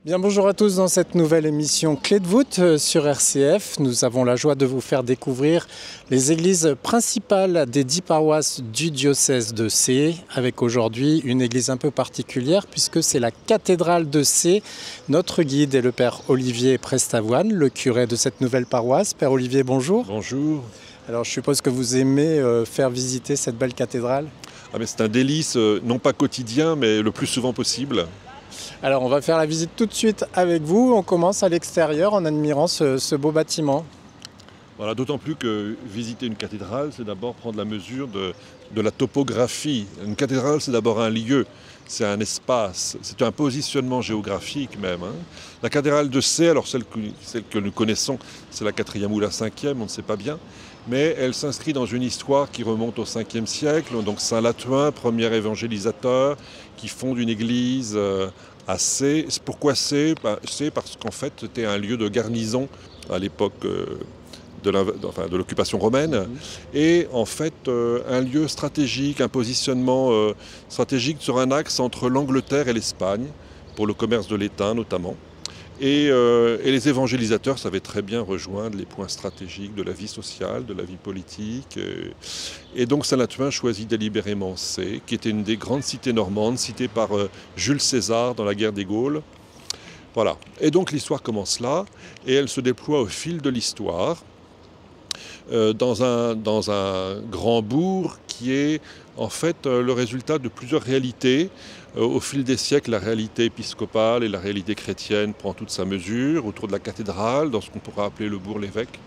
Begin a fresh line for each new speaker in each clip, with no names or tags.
Bien, bonjour à tous dans cette nouvelle émission Clé de voûte sur RCF. Nous avons la joie de vous faire découvrir les églises principales des 10 paroisses du diocèse de Sées, avec aujourd'hui une église un peu particulière puisque c'est la cathédrale de Sées. Notre guide est le père Olivier Prestavoine, le curé de cette nouvelle paroisse. Père Olivier, bonjour.
Bonjour.
Alors je suppose que vous aimez faire visiter cette belle cathédrale.
Mais c'est un délice, non pas quotidien, mais le plus souvent possible.
Alors on va faire la visite tout de suite avec vous. On commence à l'extérieur en admirant ce beau bâtiment.
Voilà, d'autant plus que visiter une cathédrale, c'est d'abord prendre la mesure de la topographie. Une cathédrale, c'est d'abord un lieu, c'est un espace, c'est un positionnement géographique même. La cathédrale de Sées, alors celle que nous connaissons, c'est la 4e ou la 5e, on ne sait pas bien, mais elle s'inscrit dans une histoire qui remonte au 5e siècle. Donc Saint Lathuin, premier évangélisateur, qui fonde une église à Sées. Pourquoi Sées ? Sées parce qu'en fait c'était un lieu de garnison à l'époque de l'occupation romaine, et en fait un lieu stratégique, un positionnement stratégique sur un axe entre l'Angleterre et l'Espagne, pour le commerce de l'étain notamment. Et les évangélisateurs savaient très bien rejoindre les points stratégiques de la vie sociale, de la vie politique. Et donc Saint Lathuin choisit délibérément Sées, qui était une des grandes cités normandes, citée par Jules César dans la guerre des Gaules. Voilà. Et donc l'histoire commence là, et elle se déploie au fil de l'histoire, dans un grand bourg qui est en fait le résultat de plusieurs réalités. Au fil des siècles, la réalité épiscopale et la réalité chrétienne prend toute sa mesure autour de la cathédrale, dans ce qu'on pourrait appeler le bourg-l'évêque.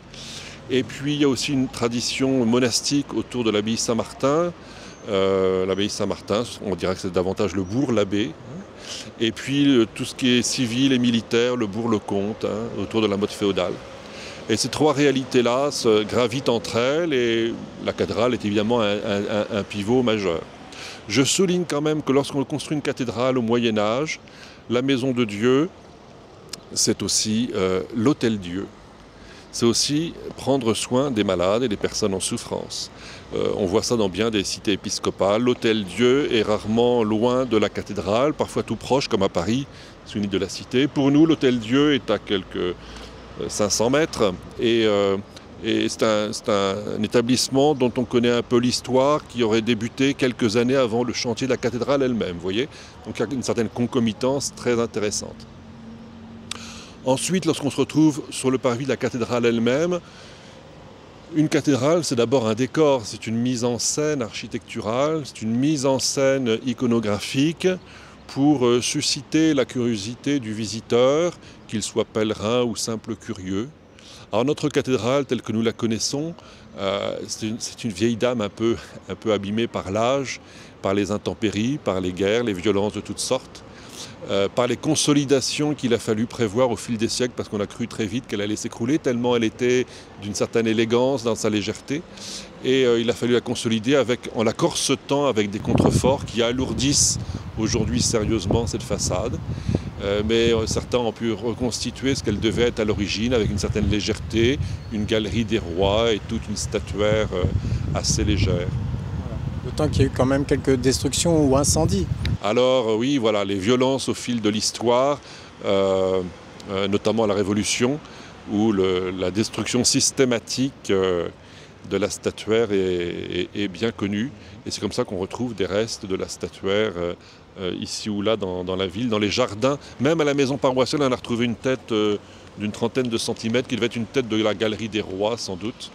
Et puis il y a aussi une tradition monastique autour de l'abbaye Saint-Martin. L'abbaye Saint-Martin, on dirait que c'est davantage le bourg, l'abbé. Et puis tout ce qui est civil et militaire, le bourg-le-comte, autour de la motte féodale. Et ces trois réalités-là se gravitent entre elles, et la cathédrale est évidemment un pivot majeur. Je souligne quand même que lorsqu'on construit une cathédrale au Moyen-Âge, la maison de Dieu, c'est aussi l'Hôtel-Dieu. C'est aussi prendre soin des malades et des personnes en souffrance. On voit ça dans bien des cités épiscopales. L'Hôtel-Dieu est rarement loin de la cathédrale, parfois tout proche, comme à Paris, c'est une île de la cité. Pour nous, l'Hôtel-Dieu est à quelques 500 mètres, et c'est un établissement dont on connaît un peu l'histoire, qui aurait débuté quelques années avant le chantier de la cathédrale elle-même, vous voyez. Donc il y a une certaine concomitance très intéressante. Ensuite, lorsqu'on se retrouve sur le parvis de la cathédrale elle-même, une cathédrale, c'est d'abord un décor, c'est une mise en scène architecturale, c'est une mise en scène iconographique pour susciter la curiosité du visiteur, qu'il soit pèlerin ou simple curieux. Alors notre cathédrale, telle que nous la connaissons, c'est une vieille dame un peu abîmée par l'âge, par les intempéries, par les guerres, les violences de toutes sortes, par les consolidations qu'il a fallu prévoir au fil des siècles, parce qu'on a cru très vite qu'elle allait s'écrouler, tellement elle était d'une certaine élégance dans sa légèreté. Et il a fallu la consolider en la corsetant avec des contreforts qui alourdissent aujourd'hui sérieusement cette façade. Mais certains ont pu reconstituer ce qu'elle devait être à l'origine, avec une certaine légèreté, une galerie des rois et toute une statuaire assez légère.
D'autant qu'il y a eu quand même quelques destructions ou incendies.
Alors oui, voilà, les violences au fil de l'histoire, notamment la Révolution, où la destruction systématique de la statuaire est bien connue. Et c'est comme ça qu'on retrouve des restes de la statuaire ici ou là dans la ville, dans les jardins. Même à la maison paroissiale, on a retrouvé une tête d'une trentaine de centimètres, qui devait être une tête de la galerie des rois sans doute.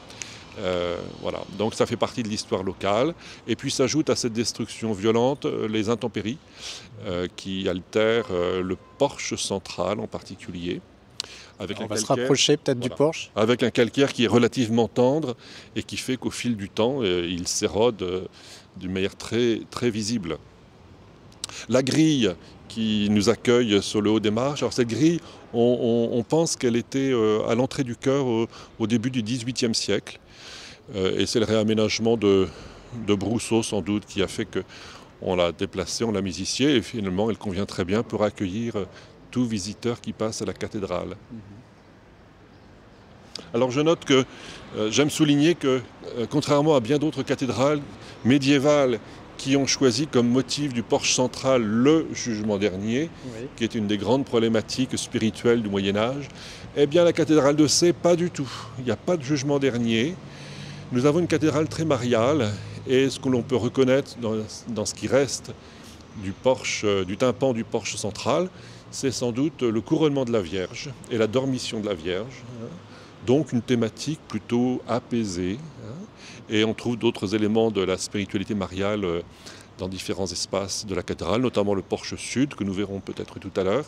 Voilà. Donc ça fait partie de l'histoire locale. Et puis s'ajoute à cette destruction violente les intempéries qui altèrent le porche central en particulier.
On va se rapprocher peut-être du porche.
Avec un calcaire qui est relativement tendre et qui fait qu'au fil du temps, il s'érode d'une manière très, très visible. La grille qui nous accueille sur le haut des marches, alors cette grille, on pense qu'elle était à l'entrée du chœur au début du XVIIIe siècle. Et c'est le réaménagement de Brousseau sans doute qui a fait qu'on l'a déplacée, on l'a mise ici, et finalement elle convient très bien pour accueillir tout visiteur qui passe à la cathédrale. Alors je note que j'aime souligner que, contrairement à bien d'autres cathédrales médiévales qui ont choisi comme motif du porche central le jugement dernier,
Oui.
qui est une des grandes problématiques spirituelles du Moyen-Âge. Eh bien, la cathédrale de Sées, pas du tout. Il n'y a pas de jugement dernier. Nous avons une cathédrale très mariale, et ce que l'on peut reconnaître dans ce qui reste du porche, du tympan du porche central, c'est sans doute le couronnement de la Vierge et la dormition de la Vierge. Donc une thématique plutôt apaisée. Et on trouve d'autres éléments de la spiritualité mariale dans différents espaces de la cathédrale, notamment le porche sud, que nous verrons peut-être tout à l'heure,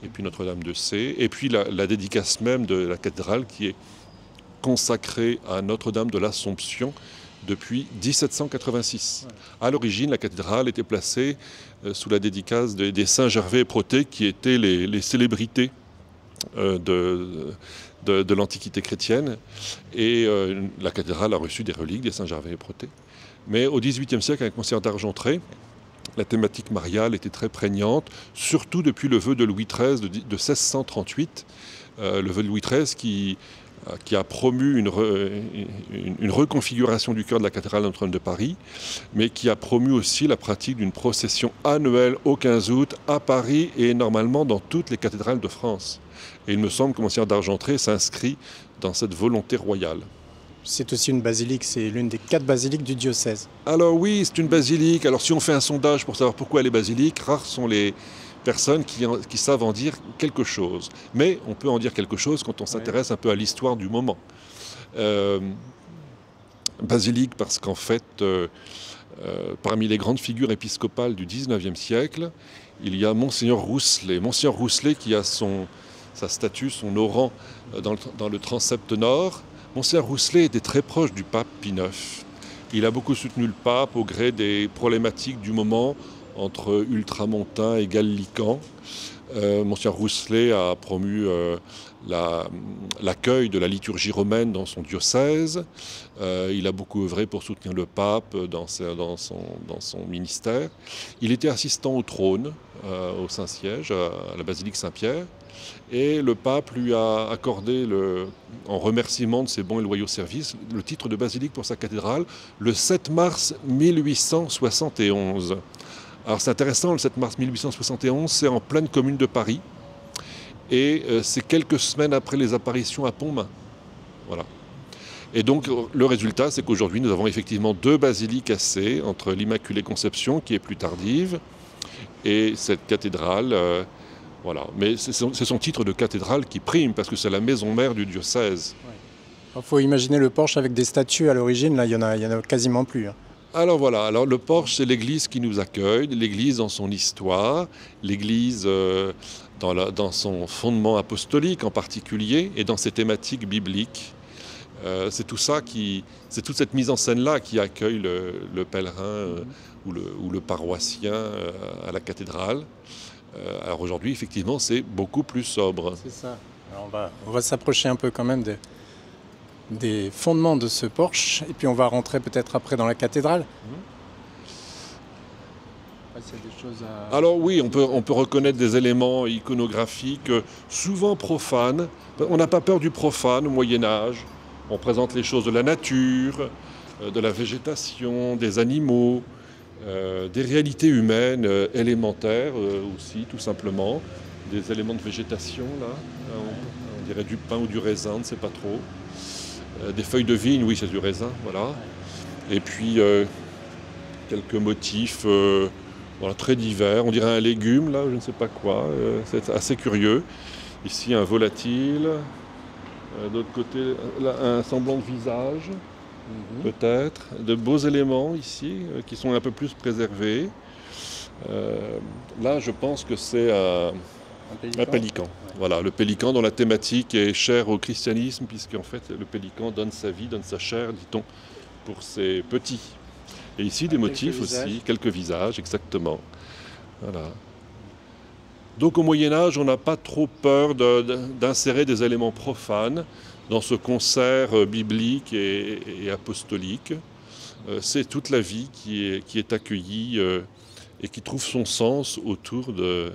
et puis Notre-Dame de Sées, et puis la dédicace même de la cathédrale qui est consacrée à Notre-Dame de l'Assomption depuis 1786. À l'origine, la cathédrale était placée sous la dédicace des Saint Gervais et Protais, qui étaient les célébrités de l'Antiquité chrétienne. Et la cathédrale a reçu des reliques des Saint Gervais et Protais. Mais au XVIIIe siècle, avec Monseigneur d'Argentré, la thématique mariale était très prégnante, surtout depuis le vœu de Louis XIII de 1638. Le vœu de Louis XIII qui a promu une reconfiguration du cœur de la cathédrale Notre-Dame de Paris, mais qui a promu aussi la pratique d'une procession annuelle au 15 août à Paris et normalement dans toutes les cathédrales de France. Et il me semble que Monseigneur d'Argentré s'inscrit dans cette volonté royale.
C'est aussi une basilique, c'est l'une des 4 basiliques du diocèse.
Alors oui, c'est une basilique. Alors si on fait un sondage pour savoir pourquoi elle est basilique, rares sont les personnes qui savent en dire quelque chose. Mais on peut en dire quelque chose quand on s'intéresse un peu à l'histoire du moment. Basilique parce qu'en fait, parmi les grandes figures épiscopales du XIXe siècle, il y a Monseigneur Rousselet. Monseigneur Rousselet qui a sa statue, son orant dans le transept nord. Monseigneur Rousselet était très proche du pape Pie IX. Il a beaucoup soutenu le pape au gré des problématiques du moment entre ultramontains et gallicans. Monseigneur Rousselet a promu l'accueil de la liturgie romaine dans son diocèse. Il a beaucoup œuvré pour soutenir le pape dans son ministère. Il était assistant au trône, au Saint-Siège, à la basilique Saint-Pierre. Et le pape lui a accordé, en remerciement de ses bons et loyaux services, le titre de basilique pour sa cathédrale le 7 mars 1871. Alors c'est intéressant, le 7 mars 1871, c'est en pleine commune de Paris. Et c'est quelques semaines après les apparitions à Pontmain. Voilà. Et donc le résultat, c'est qu'aujourd'hui, nous avons effectivement 2 basiliques à Sées, entre l'Immaculée Conception, qui est plus tardive, et cette cathédrale. Voilà. Mais c'est son titre de cathédrale qui prime, parce que c'est la maison mère du diocèse.
Il faut imaginer le porche avec des statues à l'origine, là il y en a quasiment plus.
Alors voilà, le porche c'est l'église qui nous accueille, l'église dans son histoire, l'église dans son fondement apostolique en particulier et dans ses thématiques bibliques. C'est tout ça c'est toute cette mise en scène-là qui accueille le pèlerin ou le paroissien à la cathédrale. Alors aujourd'hui, effectivement, c'est beaucoup plus sobre.
C'est ça. Alors on va s'approcher un peu quand même des fondements de ce porche, et puis on va rentrer peut-être après dans la cathédrale.
Alors oui, on peut reconnaître des éléments iconographiques souvent profanes. On n'a pas peur du profane au Moyen-Âge. On présente les choses de la nature, de la végétation, des animaux, des réalités humaines élémentaires aussi, tout simplement. Des éléments de végétation, là. On dirait du pain ou du raisin, on ne sait pas trop. Des feuilles de vigne, oui, c'est du raisin, voilà. Et puis quelques motifs voilà, très divers. On dirait un légume, là, je ne sais pas quoi. C'est assez curieux. Ici, un volatile. D'autre côté, là, un semblant de visage, peut-être. De beaux éléments ici, qui sont un peu plus préservés. Là, je pense que c'est un pélican. Ouais. Voilà, le pélican dont la thématique est chère au christianisme, puisqu'en fait, le pélican donne sa vie, donne sa chair, dit-on, pour ses petits. Et ici, des motifs aussi, quelques visages, exactement. Voilà. Donc au Moyen-Âge, on n'a pas trop peur d'insérer des éléments profanes dans ce concert biblique et apostolique. C'est toute la vie qui est accueillie et qui trouve son sens autour de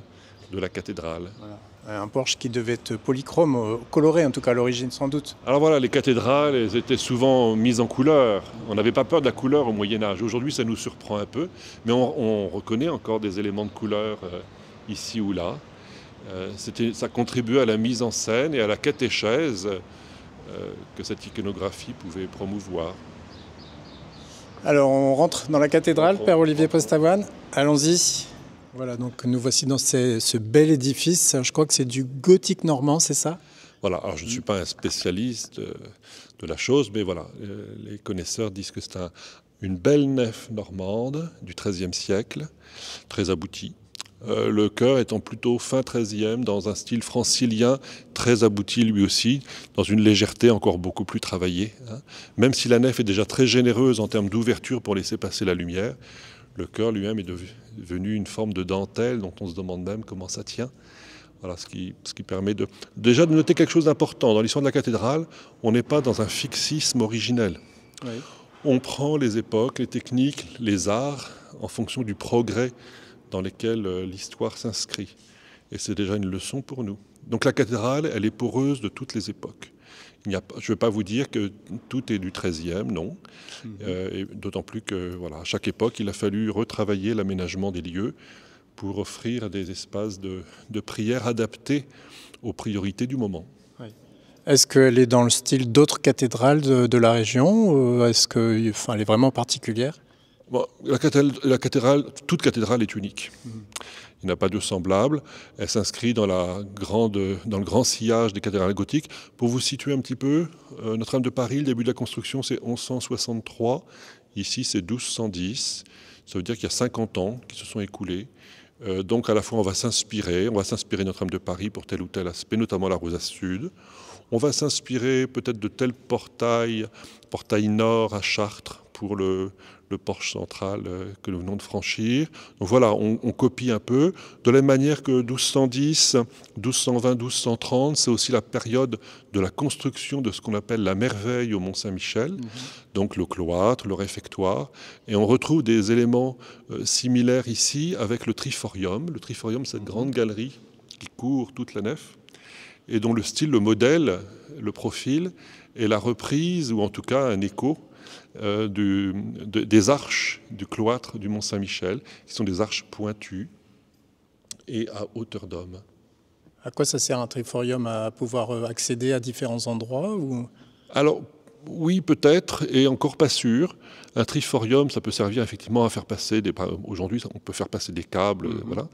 la cathédrale.
Voilà. Un porche qui devait être polychrome, coloré en tout cas à l'origine sans doute.
Alors voilà, les cathédrales, elles étaient souvent mises en couleur. On n'avait pas peur de la couleur au Moyen-Âge. Aujourd'hui, ça nous surprend un peu, mais on reconnaît encore des éléments de couleur ici ou là. Ça contribuait à la mise en scène et à la catéchèse que cette iconographie pouvait promouvoir.
Alors on rentre dans la cathédrale, Père Olivier Postavoine, allons-y. Voilà, donc nous voici dans ce bel édifice. Je crois que c'est du gothique normand, c'est ça?
Voilà, alors je ne suis pas un spécialiste de la chose, mais voilà, les connaisseurs disent que c'est une belle nef normande du XIIIe siècle, très aboutie. Le chœur étant plutôt fin XIIIe, dans un style francilien, très abouti lui aussi, dans une légèreté encore beaucoup plus travaillée. Même si la nef est déjà très généreuse en termes d'ouverture pour laisser passer la lumière, le chœur lui-même est devenu une forme de dentelle dont on se demande même comment ça tient. Voilà, ce qui permet déjà de noter quelque chose d'important. Dans l'histoire de la cathédrale, on n'est pas dans un fixisme originel. Oui. On prend les époques, les techniques, les arts en fonction du progrès dans lesquels l'histoire s'inscrit. Et c'est déjà une leçon pour nous. Donc la cathédrale, elle est poreuse de toutes les époques. Je ne vais pas vous dire que tout est du XIIIe, non. Et d'autant plus que, voilà, à chaque époque, il a fallu retravailler l'aménagement des lieux pour offrir des espaces de prière adaptés aux priorités du moment.
Oui. Est-ce qu'elle est dans le style d'autres cathédrales de la région? Est-ce qu'elle est vraiment particulière?
Bon, toute cathédrale est unique. Il n'y a pas de semblable. Elle s'inscrit dans le grand sillage des cathédrales gothiques. Pour vous situer un petit peu, Notre-Dame de Paris, le début de la construction, c'est 1163. Ici, c'est 1210. Ça veut dire qu'il y a 50 ans qui se sont écoulés. Donc, à la fois, on va s'inspirer de Notre-Dame de Paris pour tel ou tel aspect, notamment la rosace sud. On va s'inspirer peut-être de tel portail nord à Chartres pour le porche central que nous venons de franchir. Donc voilà, on copie un peu. De la même manière que 1210, 1220, 1230, c'est aussi la période de la construction de ce qu'on appelle la merveille au Mont-Saint-Michel, donc le cloître, le réfectoire. Et on retrouve des éléments similaires ici avec le triforium. Le triforium, cette grande galerie qui court toute la nef et dont le style, le modèle, le profil est la reprise, ou en tout cas un écho, des arches du cloître du Mont-Saint-Michel, qui sont des arches pointues et à hauteur d'homme.
À quoi ça sert un triforium? À pouvoir accéder à différents endroits ou...
Alors, oui, peut-être, et encore pas sûr. Un triforium, ça peut servir effectivement à faire passer aujourd'hui, on peut faire passer des câbles, voilà.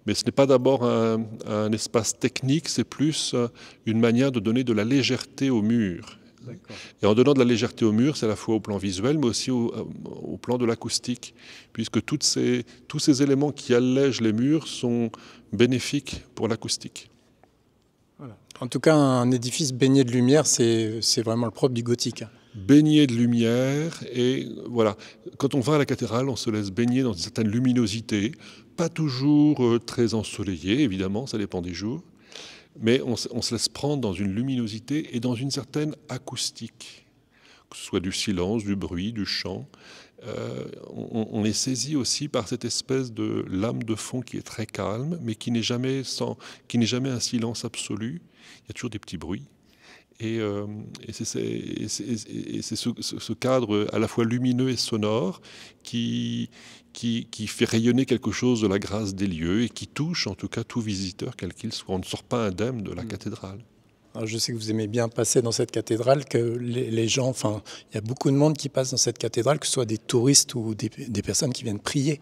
Mais ce n'est pas d'abord un espace technique, c'est plus une manière de donner de la légèreté au mur. Et en donnant de la légèreté au mur, c'est à la fois au plan visuel, mais aussi au plan de l'acoustique, puisque tous ces éléments qui allègent les murs sont bénéfiques pour l'acoustique.
Voilà. En tout cas, un édifice baigné de lumière, c'est vraiment le propre du gothique.
Baigné de lumière, et voilà. Quand on va à la cathédrale, on se laisse baigner dans une certaine luminosité, pas toujours très ensoleillée, évidemment, ça dépend des jours. Mais on se laisse prendre dans une luminosité et dans une certaine acoustique, que ce soit du silence, du bruit, du chant. On est saisi aussi par cette espèce de lame de fond qui est très calme, mais qui n'est jamais un silence absolu. Il y a toujours des petits bruits. Et c'est ce cadre à la fois lumineux et sonore qui fait rayonner quelque chose de la grâce des lieux et qui touche en tout cas tout visiteur, quel qu'il soit. On ne sort pas indemne de la cathédrale.
Alors je sais que vous aimez bien passer dans cette cathédrale, que les gens, enfin, il y a beaucoup de monde qui passe dans cette cathédrale, que ce soit des touristes ou des personnes qui viennent prier.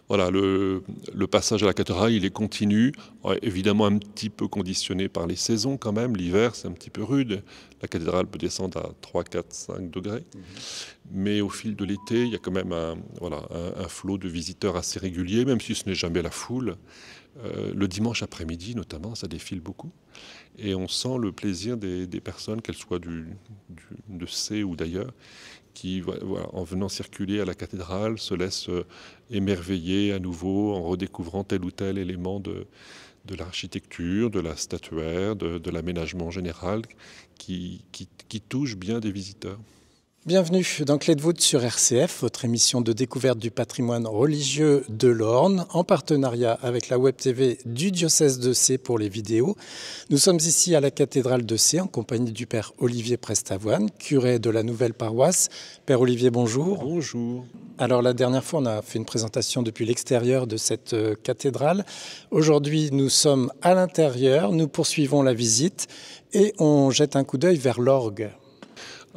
Voilà, le passage à la cathédrale, il est continu, évidemment un petit peu conditionné par les saisons quand même. L'hiver, c'est un petit peu rude. La cathédrale peut descendre à 3, 4, 5 degrés. Mais au fil de l'été, il y a quand même un flot de visiteurs assez régulier, même si ce n'est jamais la foule. Le dimanche après-midi, notamment, ça défile beaucoup. Et on sent le plaisir des personnes, qu'elles soient de C ou d'ailleurs, qui, voilà, en venant circuler à la cathédrale, se laissent émerveiller à nouveau en redécouvrant tel ou tel élément de l'architecture, de la statuaire, de l'aménagement général qui touche bien des visiteurs.
Bienvenue dans Clé de voûte sur RCF, votre émission de découverte du patrimoine religieux de l'Orne, en partenariat avec la Web TV du diocèse de Sées pour les vidéos. Nous sommes ici à la cathédrale de Sées en compagnie du Père Olivier Prestavoine, curé de la nouvelle paroisse. Père Olivier, bonjour.
Bonjour.
Alors la dernière fois, on a fait une présentation depuis l'extérieur de cette cathédrale. Aujourd'hui, nous sommes à l'intérieur, nous poursuivons la visite et on jette un coup d'œil vers l'orgue.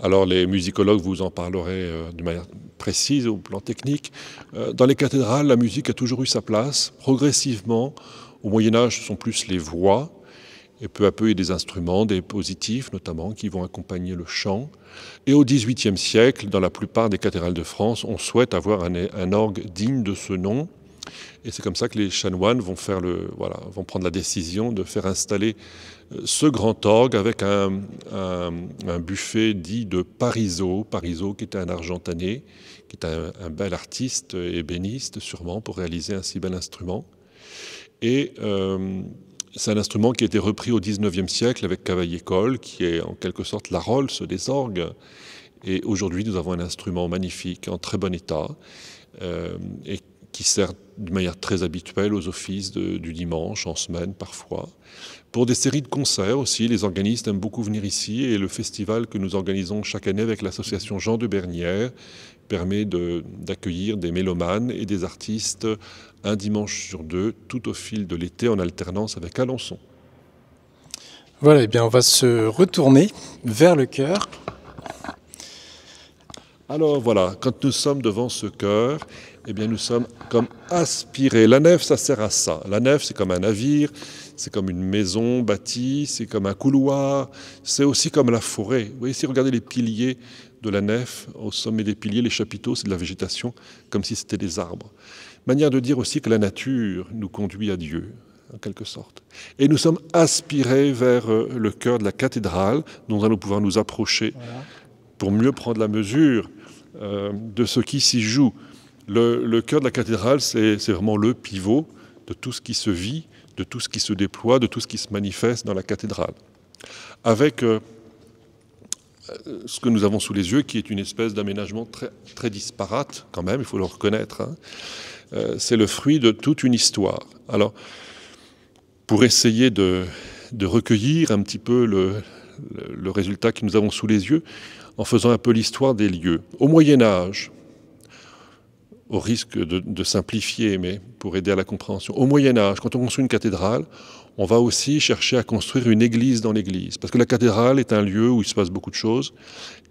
Alors les musicologues vous en parleraient de manière précise au plan technique. Dans les cathédrales, la musique a toujours eu sa place. Progressivement, au Moyen-Âge, ce sont plus les voix. Et peu à peu, il y a des instruments, des positifs notamment, qui vont accompagner le chant. Et au XVIIIe siècle, dans la plupart des cathédrales de France, on souhaite avoir un orgue digne de ce nom. Et c'est comme ça que les chanoines vont prendre la décision de faire installer ce grand orgue avec un buffet dit de Parisot qui était un argentanais, qui est un bel artiste, ébéniste sûrement, pour réaliser un si bel instrument. Et c'est un instrument qui a été repris au XIXe siècle avec Cavaillé-Coll, qui est en quelque sorte la Rolls des orgues. Et aujourd'hui, nous avons un instrument magnifique, en très bon état, et qui sert de manière très habituelle aux offices du dimanche, en semaine parfois. Pour des séries de concerts aussi, les organistes aiment beaucoup venir ici et le festival que nous organisons chaque année avec l'association Jean de Bernières permet d'accueillir des mélomanes et des artistes un dimanche sur deux, tout au fil de l'été en alternance avec Alençon.
Voilà, eh bien on va se retourner vers le chœur.
Alors voilà, quand nous sommes devant ce chœur, eh bien nous sommes comme aspirés. La nef, ça sert à ça. La nef, c'est comme un navire, c'est comme une maison bâtie, c'est comme un couloir, c'est aussi comme la forêt. Vous voyez, si vous regardez les piliers de la nef, au sommet des piliers, les chapiteaux, c'est de la végétation, comme si c'était des arbres. Manière de dire aussi que la nature nous conduit à Dieu, en quelque sorte. Et nous sommes aspirés vers le chœur de la cathédrale, dont nous allons pouvoir nous approcher pour mieux prendre la mesure de ce qui s'y joue. Le chœur de la cathédrale, c'est vraiment le pivot de tout ce qui se vit, de tout ce qui se déploie, de tout ce qui se manifeste dans la cathédrale. Avec ce que nous avons sous les yeux, qui est une espèce d'aménagement très, très disparate, quand même, il faut le reconnaître. C'est le fruit de toute une histoire. Alors, pour essayer de recueillir un petit peu le résultat que nous avons sous les yeux, en faisant un peu l'histoire des lieux. Au Moyen-Âge, au risque de simplifier, mais pour aider à la compréhension, au Moyen-Âge, quand on construit une cathédrale, on va aussi chercher à construire une église dans l'église. Parce que la cathédrale est un lieu où il se passe beaucoup de choses,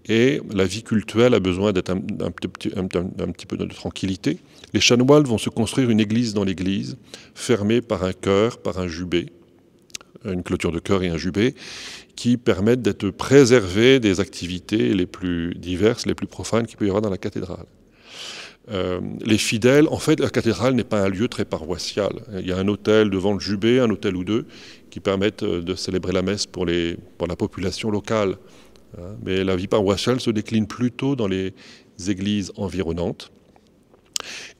et la vie cultuelle a besoin d'être un petit peu de tranquillité. Les chanoines vont se construire une église dans l'église, fermée par un chœur, par un jubé, une clôture de chœur et un jubé, qui permettent d'être préservés des activités les plus diverses, les plus profanes qu'il peut y avoir dans la cathédrale. Les fidèles, en fait, la cathédrale n'est pas un lieu très paroissial. Il y a un autel devant le jubé, un autel ou deux, qui permettent de célébrer la messe pour la population locale. Mais la vie paroissiale se décline plutôt dans les églises environnantes.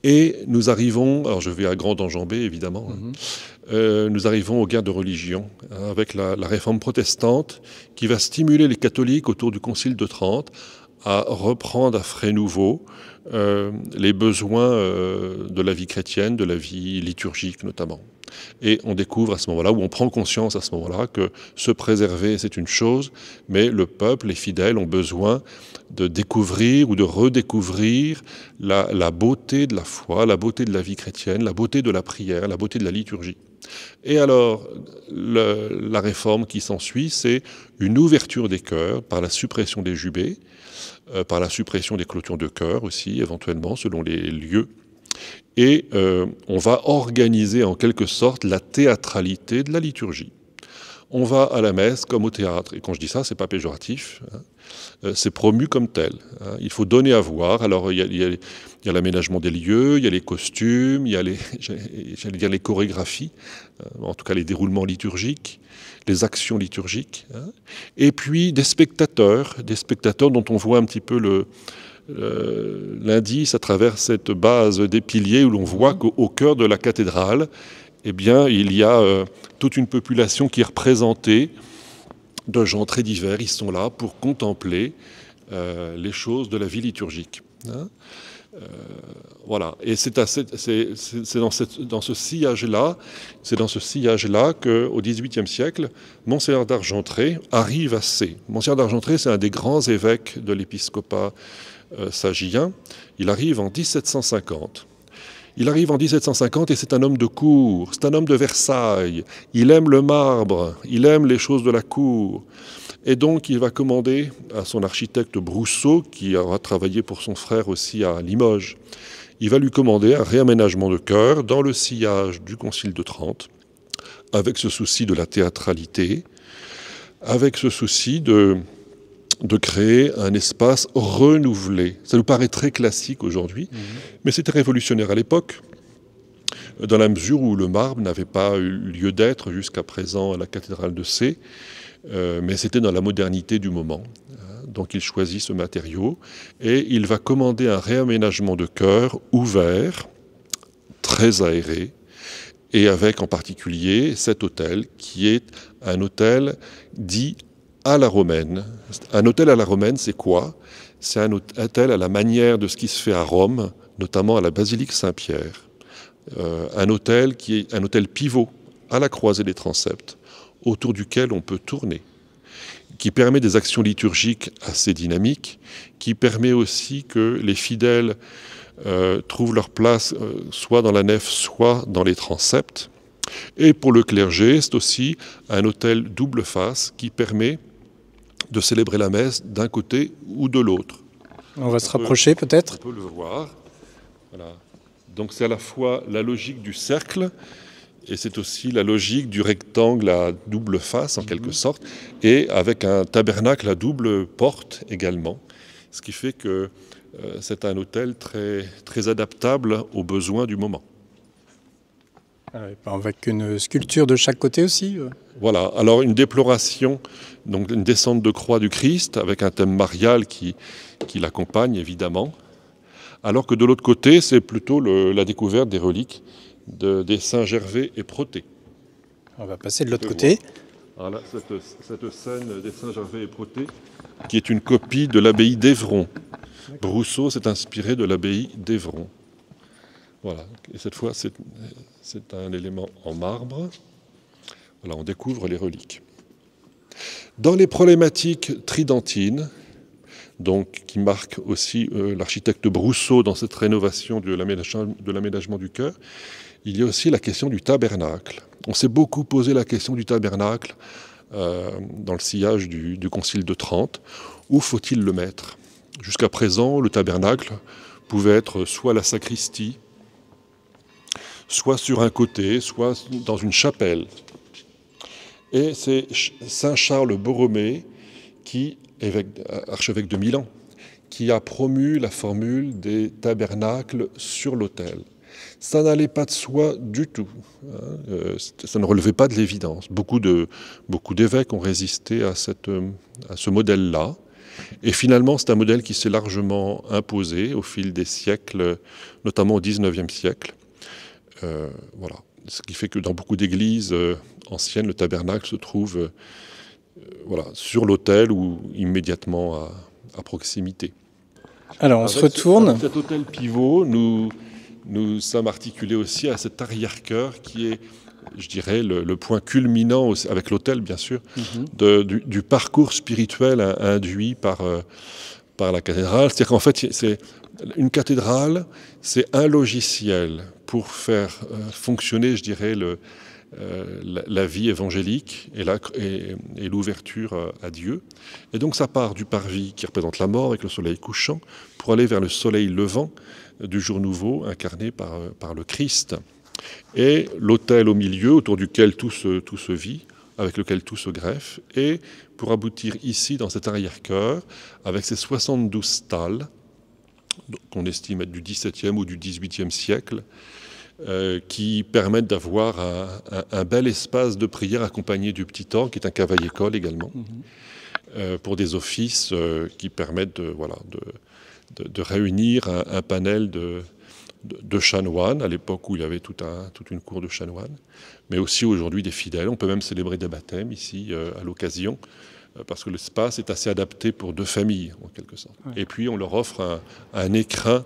Et nous arrivons, alors je vais à grand enjambée évidemment, nous arrivons aux guerres de religion, avec la réforme protestante qui va stimuler les catholiques autour du Concile de Trente à reprendre à frais nouveaux les besoins de la vie chrétienne, de la vie liturgique notamment. Et on découvre à ce moment-là, ou on prend conscience à ce moment-là, que se préserver, c'est une chose, mais le peuple, les fidèles, ont besoin de découvrir ou de redécouvrir la beauté de la foi, la beauté de la vie chrétienne, la beauté de la prière, la beauté de la liturgie. Et alors, la réforme qui s'ensuit, c'est une ouverture des chœurs par la suppression des jubés, par la suppression des clôtures de chœurs aussi, éventuellement, selon les lieux. Et on va organiser en quelque sorte la théâtralité de la liturgie. On va à la messe comme au théâtre. Et quand je dis ça, c'est pas péjoratif. C'est promu comme tel. Il faut donner à voir. Alors, il y a l'aménagement des lieux, il y a les costumes, il y a j'allais dire les chorégraphies, en tout cas les déroulements liturgiques, les actions liturgiques. Et puis des spectateurs dont on voit un petit peu l'indice à travers cette base des piliers où l'on voit qu'au cœur de la cathédrale, eh bien, il y a toute une population qui est représentée de gens très divers. Ils sont là pour contempler les choses de la vie liturgique. Hein. Voilà. Et c'est dans ce sillage-là qu'au XVIIIe siècle, Monseigneur d'Argentré arrive à C. Monseigneur d'Argentré, c'est un des grands évêques de l'épiscopat sagien. Il arrive en 1750. Il arrive en 1750 et c'est un homme de cour, c'est un homme de Versailles. Il aime le marbre, il aime les choses de la cour. Et donc il va commander à son architecte Brousseau, qui aura travaillé pour son frère aussi à Limoges, il va lui commander un réaménagement de chœur dans le sillage du Concile de Trente, avec ce souci de la théâtralité, avec ce souci de créer un espace renouvelé. Ça nous paraît très classique aujourd'hui, mais c'était révolutionnaire à l'époque, dans la mesure où le marbre n'avait pas eu lieu d'être jusqu'à présent à la cathédrale de C, mais c'était dans la modernité du moment. Donc il choisit ce matériau et il va commander un réaménagement de chœur ouvert, très aéré, et avec en particulier cet hôtel qui est un hôtel dit à la romaine. Un hôtel à la romaine, c'est quoi? C'est un hôtel à la manière de ce qui se fait à Rome, notamment à la basilique Saint-Pierre. Un hôtel qui est un hôtel pivot à la croisée des transepts, autour duquel on peut tourner, qui permet des actions liturgiques assez dynamiques, qui permet aussi que les fidèles trouvent leur place soit dans la nef, soit dans les transepts. Et pour le clergé, c'est aussi un hôtel double face qui permet de célébrer la messe d'un côté ou de l'autre.
On va se rapprocher peut-être.
On peut le voir. Voilà. Donc c'est à la fois la logique du cercle, et c'est aussi la logique du rectangle à double face, en quelque sorte, et avec un tabernacle à double porte également. Ce qui fait que c'est un hôtel très, très adaptable aux besoins du moment.
Avec une sculpture de chaque côté aussi.
Voilà, alors une déploration, donc une descente de croix du Christ, avec un thème marial qui l'accompagne évidemment. Alors que de l'autre côté, c'est plutôt la découverte des reliques des saints Gervais et Protet.
On va passer de l'autre côté.
Voilà, cette scène des saints Gervais et Protet, qui est une copie de l'abbaye d'Évron. Brousseau s'est inspiré de l'abbaye d'Évron. Voilà, et cette fois, c'est un élément en marbre. Voilà, on découvre les reliques. Dans les problématiques tridentines, donc, qui marquent aussi l'architecte Brousseau dans cette rénovation de l'aménagement du chœur, il y a aussi la question du tabernacle. On s'est beaucoup posé la question du tabernacle dans le sillage du Concile de Trente. Où faut-il le mettre? Jusqu'à présent, le tabernacle pouvait être soit la sacristie, soit sur un côté, soit dans une chapelle. Et c'est saint Charles Borromée, archevêque de Milan, qui a promu la formule des tabernacles sur l'autel. Ça n'allait pas de soi du tout. Ça ne relevait pas de l'évidence. Beaucoup d'évêques ont résisté à ce modèle-là. Et finalement, c'est un modèle qui s'est largement imposé au fil des siècles, notamment au XIXe siècle. Voilà. Ce qui fait que dans beaucoup d'églises anciennes, le tabernacle se trouve sur l'autel ou immédiatement à proximité.
Alors on se retourne.
Cet autel pivot, nous sommes articulés aussi à cet arrière-chœur qui est, je dirais, le point culminant, avec l'autel bien sûr, du parcours spirituel induit par la cathédrale. C'est-à-dire qu'en fait, une cathédrale, c'est un logiciel pour faire fonctionner, je dirais, la vie évangélique et l'ouverture à Dieu. Et donc ça part du parvis qui représente la mort avec le soleil couchant pour aller vers le soleil levant du jour nouveau incarné par le Christ. Et l'autel au milieu autour duquel tout se vit, avec lequel tout se greffe, et pour aboutir ici dans cet arrière-chœur avec ces 72 stalles qu'on estime être du XVIIe ou du XVIIIe siècle, qui permettent d'avoir un bel espace de prière accompagné du petit orgue, qui est un cavaillé-colle également, pour des offices qui permettent de réunir un panel de chanoines, à l'époque où il y avait toute une cour de chanoines, mais aussi aujourd'hui des fidèles. On peut même célébrer des baptêmes ici à l'occasion parce que l'espace est assez adapté pour 2 familles, en quelque sorte.
Ouais.
Et puis on leur offre un écrin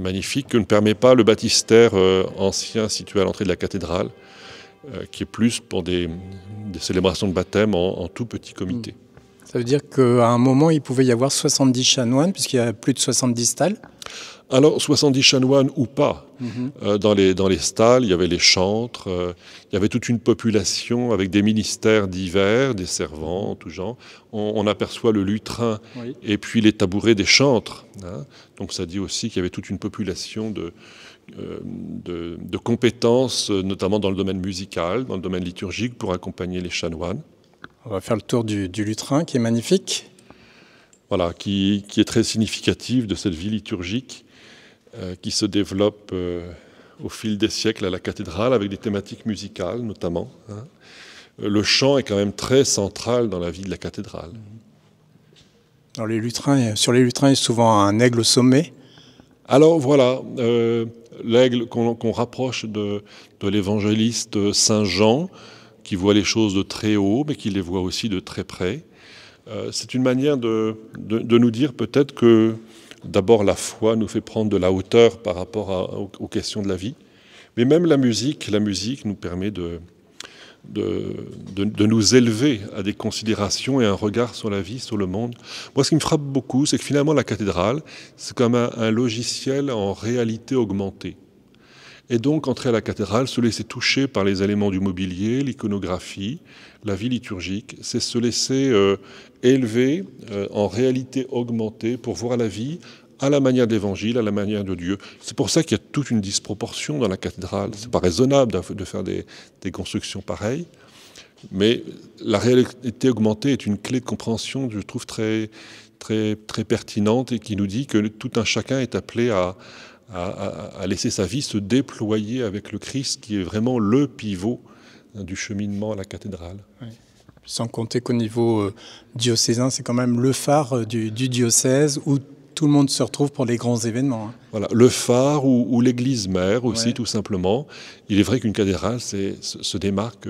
magnifique que ne permet pas le baptistère ancien situé à l'entrée de la cathédrale, qui est plus pour des célébrations de baptême en tout petit comité.
Ça veut dire qu'à un moment, il pouvait y avoir 70 chanoines, puisqu'il y a plus de 70 stalles.
Alors, 70 chanoines ou pas, dans les stalles, il y avait les chantres, il y avait toute une population avec des ministères divers, des servants en tout genre. On aperçoit le lutrin et puis les tabourets des chantres. Hein. Donc ça dit aussi qu'il y avait toute une population de compétences, notamment dans le domaine musical, dans le domaine liturgique, pour accompagner les chanoines.
On va faire le tour du lutrin, qui est magnifique.
Voilà, qui est très significatif de cette vie liturgique qui se développe au fil des siècles à la cathédrale, avec des thématiques musicales notamment. Hein. Le chant est quand même très central dans la vie de la cathédrale.
Sur les lutrins, il y a souvent un aigle au sommet.
Alors voilà, l'aigle qu'on rapproche de l'évangéliste Saint Jean, qui voit les choses de très haut, mais qui les voit aussi de très près. C'est une manière de nous dire peut-être que d'abord la foi nous fait prendre de la hauteur par rapport aux questions de la vie, mais même la musique nous permet de nous élever à des considérations et un regard sur la vie, sur le monde. Moi, ce qui me frappe beaucoup, c'est que finalement la cathédrale, c'est comme un logiciel en réalité augmentée. Et donc, entrer à la cathédrale, se laisser toucher par les éléments du mobilier, l'iconographie, la vie liturgique, c'est se laisser élever en réalité augmentée pour voir la vie à la manière de l'Évangile, à la manière de Dieu. C'est pour ça qu'il y a toute une disproportion dans la cathédrale. C'est pas raisonnable de faire des constructions pareilles, mais la réalité augmentée est une clé de compréhension, je trouve, très, très, très pertinente et qui nous dit que tout un chacun est appelé à laisser sa vie se déployer avec le Christ, qui est vraiment le pivot du cheminement à la cathédrale.
Oui. Sans compter qu'au niveau diocésain, c'est quand même le phare du diocèse où tout le monde se retrouve pour les grands événements. Hein.
Voilà, le phare ou l'église mère aussi, tout simplement. Il est vrai qu'une cathédrale se démarque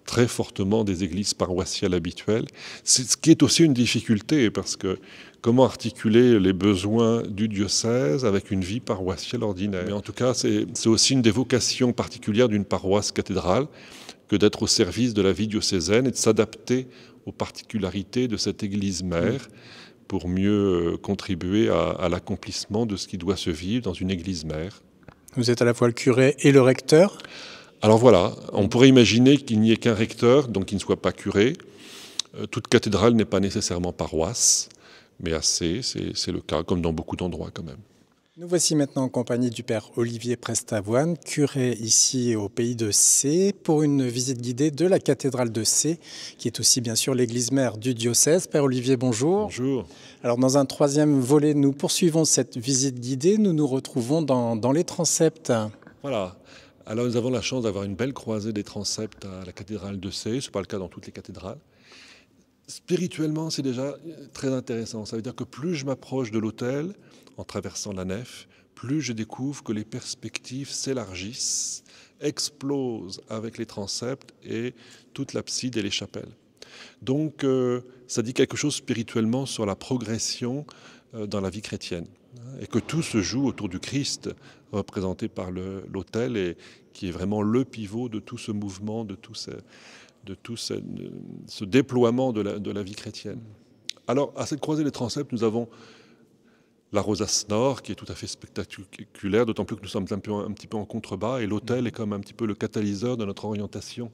très fortement des églises paroissiales habituelles. C'est ce qui est aussi une difficulté, parce que comment articuler les besoins du diocèse avec une vie paroissiale ordinaire. Mais en tout cas, c'est aussi une des vocations particulières d'une paroisse cathédrale que d'être au service de la vie diocésaine et de s'adapter aux particularités de cette église mère pour mieux contribuer à l'accomplissement de ce qui doit se vivre dans une église mère.
Vous êtes à la fois le curé et le recteur.
Alors voilà, on pourrait imaginer qu'il n'y ait qu'un recteur, donc qu'il ne soit pas curé. Toute cathédrale n'est pas nécessairement paroisse, mais assez, c'est le cas, comme dans beaucoup d'endroits quand même.
Nous voici maintenant en compagnie du père Olivier Prestavoine, curé ici au pays de Sées, pour une visite guidée de la cathédrale de Sées, qui est aussi bien sûr l'église mère du diocèse. Père Olivier, bonjour.
Bonjour.
Alors dans un troisième volet, nous poursuivons cette visite guidée. Nous nous retrouvons dans les transepts.
Voilà. Alors nous avons la chance d'avoir une belle croisée des transepts à la cathédrale de Sées. Ce n'est pas le cas dans toutes les cathédrales. Spirituellement, c'est déjà très intéressant. Ça veut dire que plus je m'approche de l'autel, en traversant la nef, plus je découvre que les perspectives s'élargissent, explosent avec les transepts et toute l'abside et les chapelles. Donc, ça dit quelque chose spirituellement sur la progression dans la vie chrétienne. Et que tout se joue autour du Christ, représenté par l'autel, et qui est vraiment le pivot de tout ce mouvement, de tout ce déploiement de la vie chrétienne. Alors, à cette croisée des transepts, nous avons la rosace nord, qui est tout à fait spectaculaire, d'autant plus que nous sommes un petit peu en contrebas, et l'autel est comme un petit peu le catalyseur de notre orientation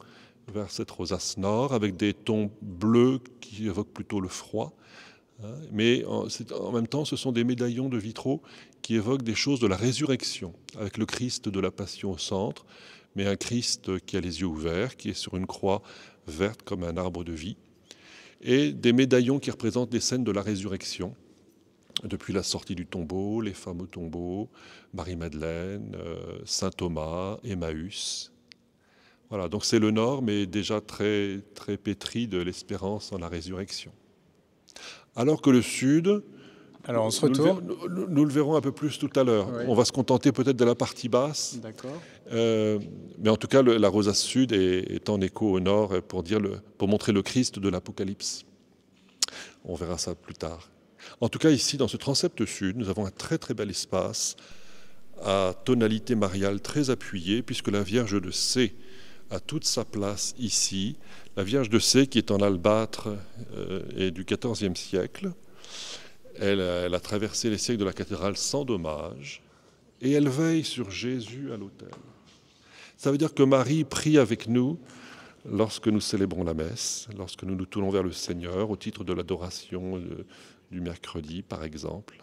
vers cette rosace nord, avec des tons bleus qui évoquent plutôt le froid. Mais en même temps, ce sont des médaillons de vitraux qui évoquent des choses de la résurrection, avec le Christ de la Passion au centre, mais un Christ qui a les yeux ouverts, qui est sur une croix verte comme un arbre de vie, et des médaillons qui représentent les scènes de la résurrection, depuis la sortie du tombeau, les femmes au tombeau, Marie-Madeleine, Saint Thomas, Emmaüs. Voilà, donc c'est le nord, mais déjà très, très pétri de l'espérance en la résurrection. Alors que le sud,
alors on se retourne.
Nous le verrons un peu plus tout à l'heure. Oui. On va se contenter peut-être de la partie basse.
D'accord.
Mais en tout cas, la rosace sud est en écho au nord pour montrer le Christ de l'Apocalypse. On verra ça plus tard. En tout cas, ici, dans ce transept sud, nous avons un très très bel espace à tonalité mariale très appuyée, puisque la Vierge de C a toute sa place ici. La Vierge de C, qui est en albâtre et du XIVe siècle, elle a traversé les siècles de la cathédrale sans dommage, et elle veille sur Jésus à l'autel. Ça veut dire que Marie prie avec nous lorsque nous célébrons la messe, lorsque nous nous tournons vers le Seigneur au titre de l'adoration du mercredi, par exemple.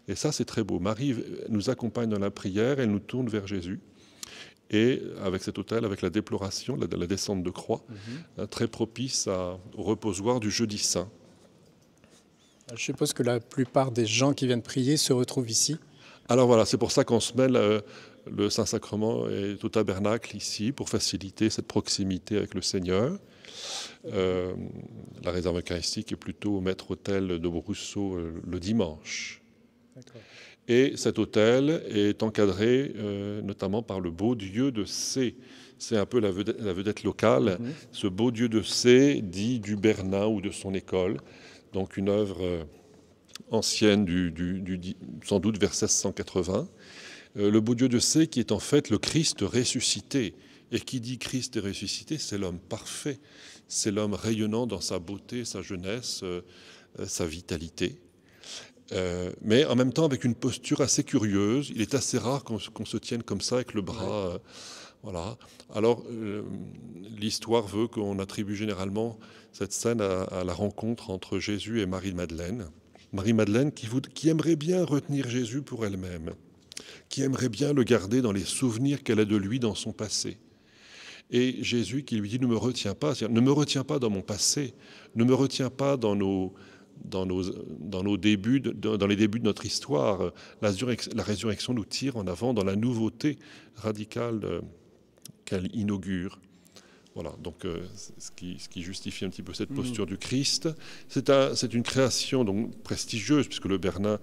Et ça, c'est très beau. Marie nous accompagne dans la prière, elle nous tourne vers Jésus. Et avec cet autel, avec la déploration, la descente de croix, très propice au reposoir du jeudi saint.
Je suppose que la plupart des gens qui viennent prier se retrouvent ici.
Alors voilà, c'est pour ça qu'en semaine, le Saint-Sacrement est au tabernacle ici, pour faciliter cette proximité avec le Seigneur. La réserve eucharistique est plutôt au maître-autel de Brousseau le dimanche. D'accord. Et cet autel est encadré notamment par le beau Dieu de C. C'est un peu la vedette locale. Ce beau Dieu de C, dit du Bernin ou de son école. Donc une œuvre ancienne, sans doute vers 1680. Le beau Dieu de C qui est en fait le Christ ressuscité. Et qui dit Christ est ressuscité, c'est l'homme parfait. C'est l'homme rayonnant dans sa beauté, sa jeunesse, sa vitalité. Mais en même temps avec une posture assez curieuse. Il est assez rare qu'on se tienne comme ça avec le bras. Voilà. Alors l'histoire veut qu'on attribue généralement cette scène à la rencontre entre Jésus et Marie-Madeleine. Marie-Madeleine qui aimerait bien retenir Jésus pour elle-même, qui aimerait bien le garder dans les souvenirs qu'elle a de lui dans son passé. Et Jésus qui lui dit « ne me retiens pas », ne me retiens pas dans mon passé, ne me retiens pas dans les débuts de notre histoire. La résurrection nous tire en avant dans la nouveauté radicale qu'elle inaugure. Voilà, donc ce qui justifie un petit peu cette posture du Christ. C'est une création donc prestigieuse, puisque le Bernin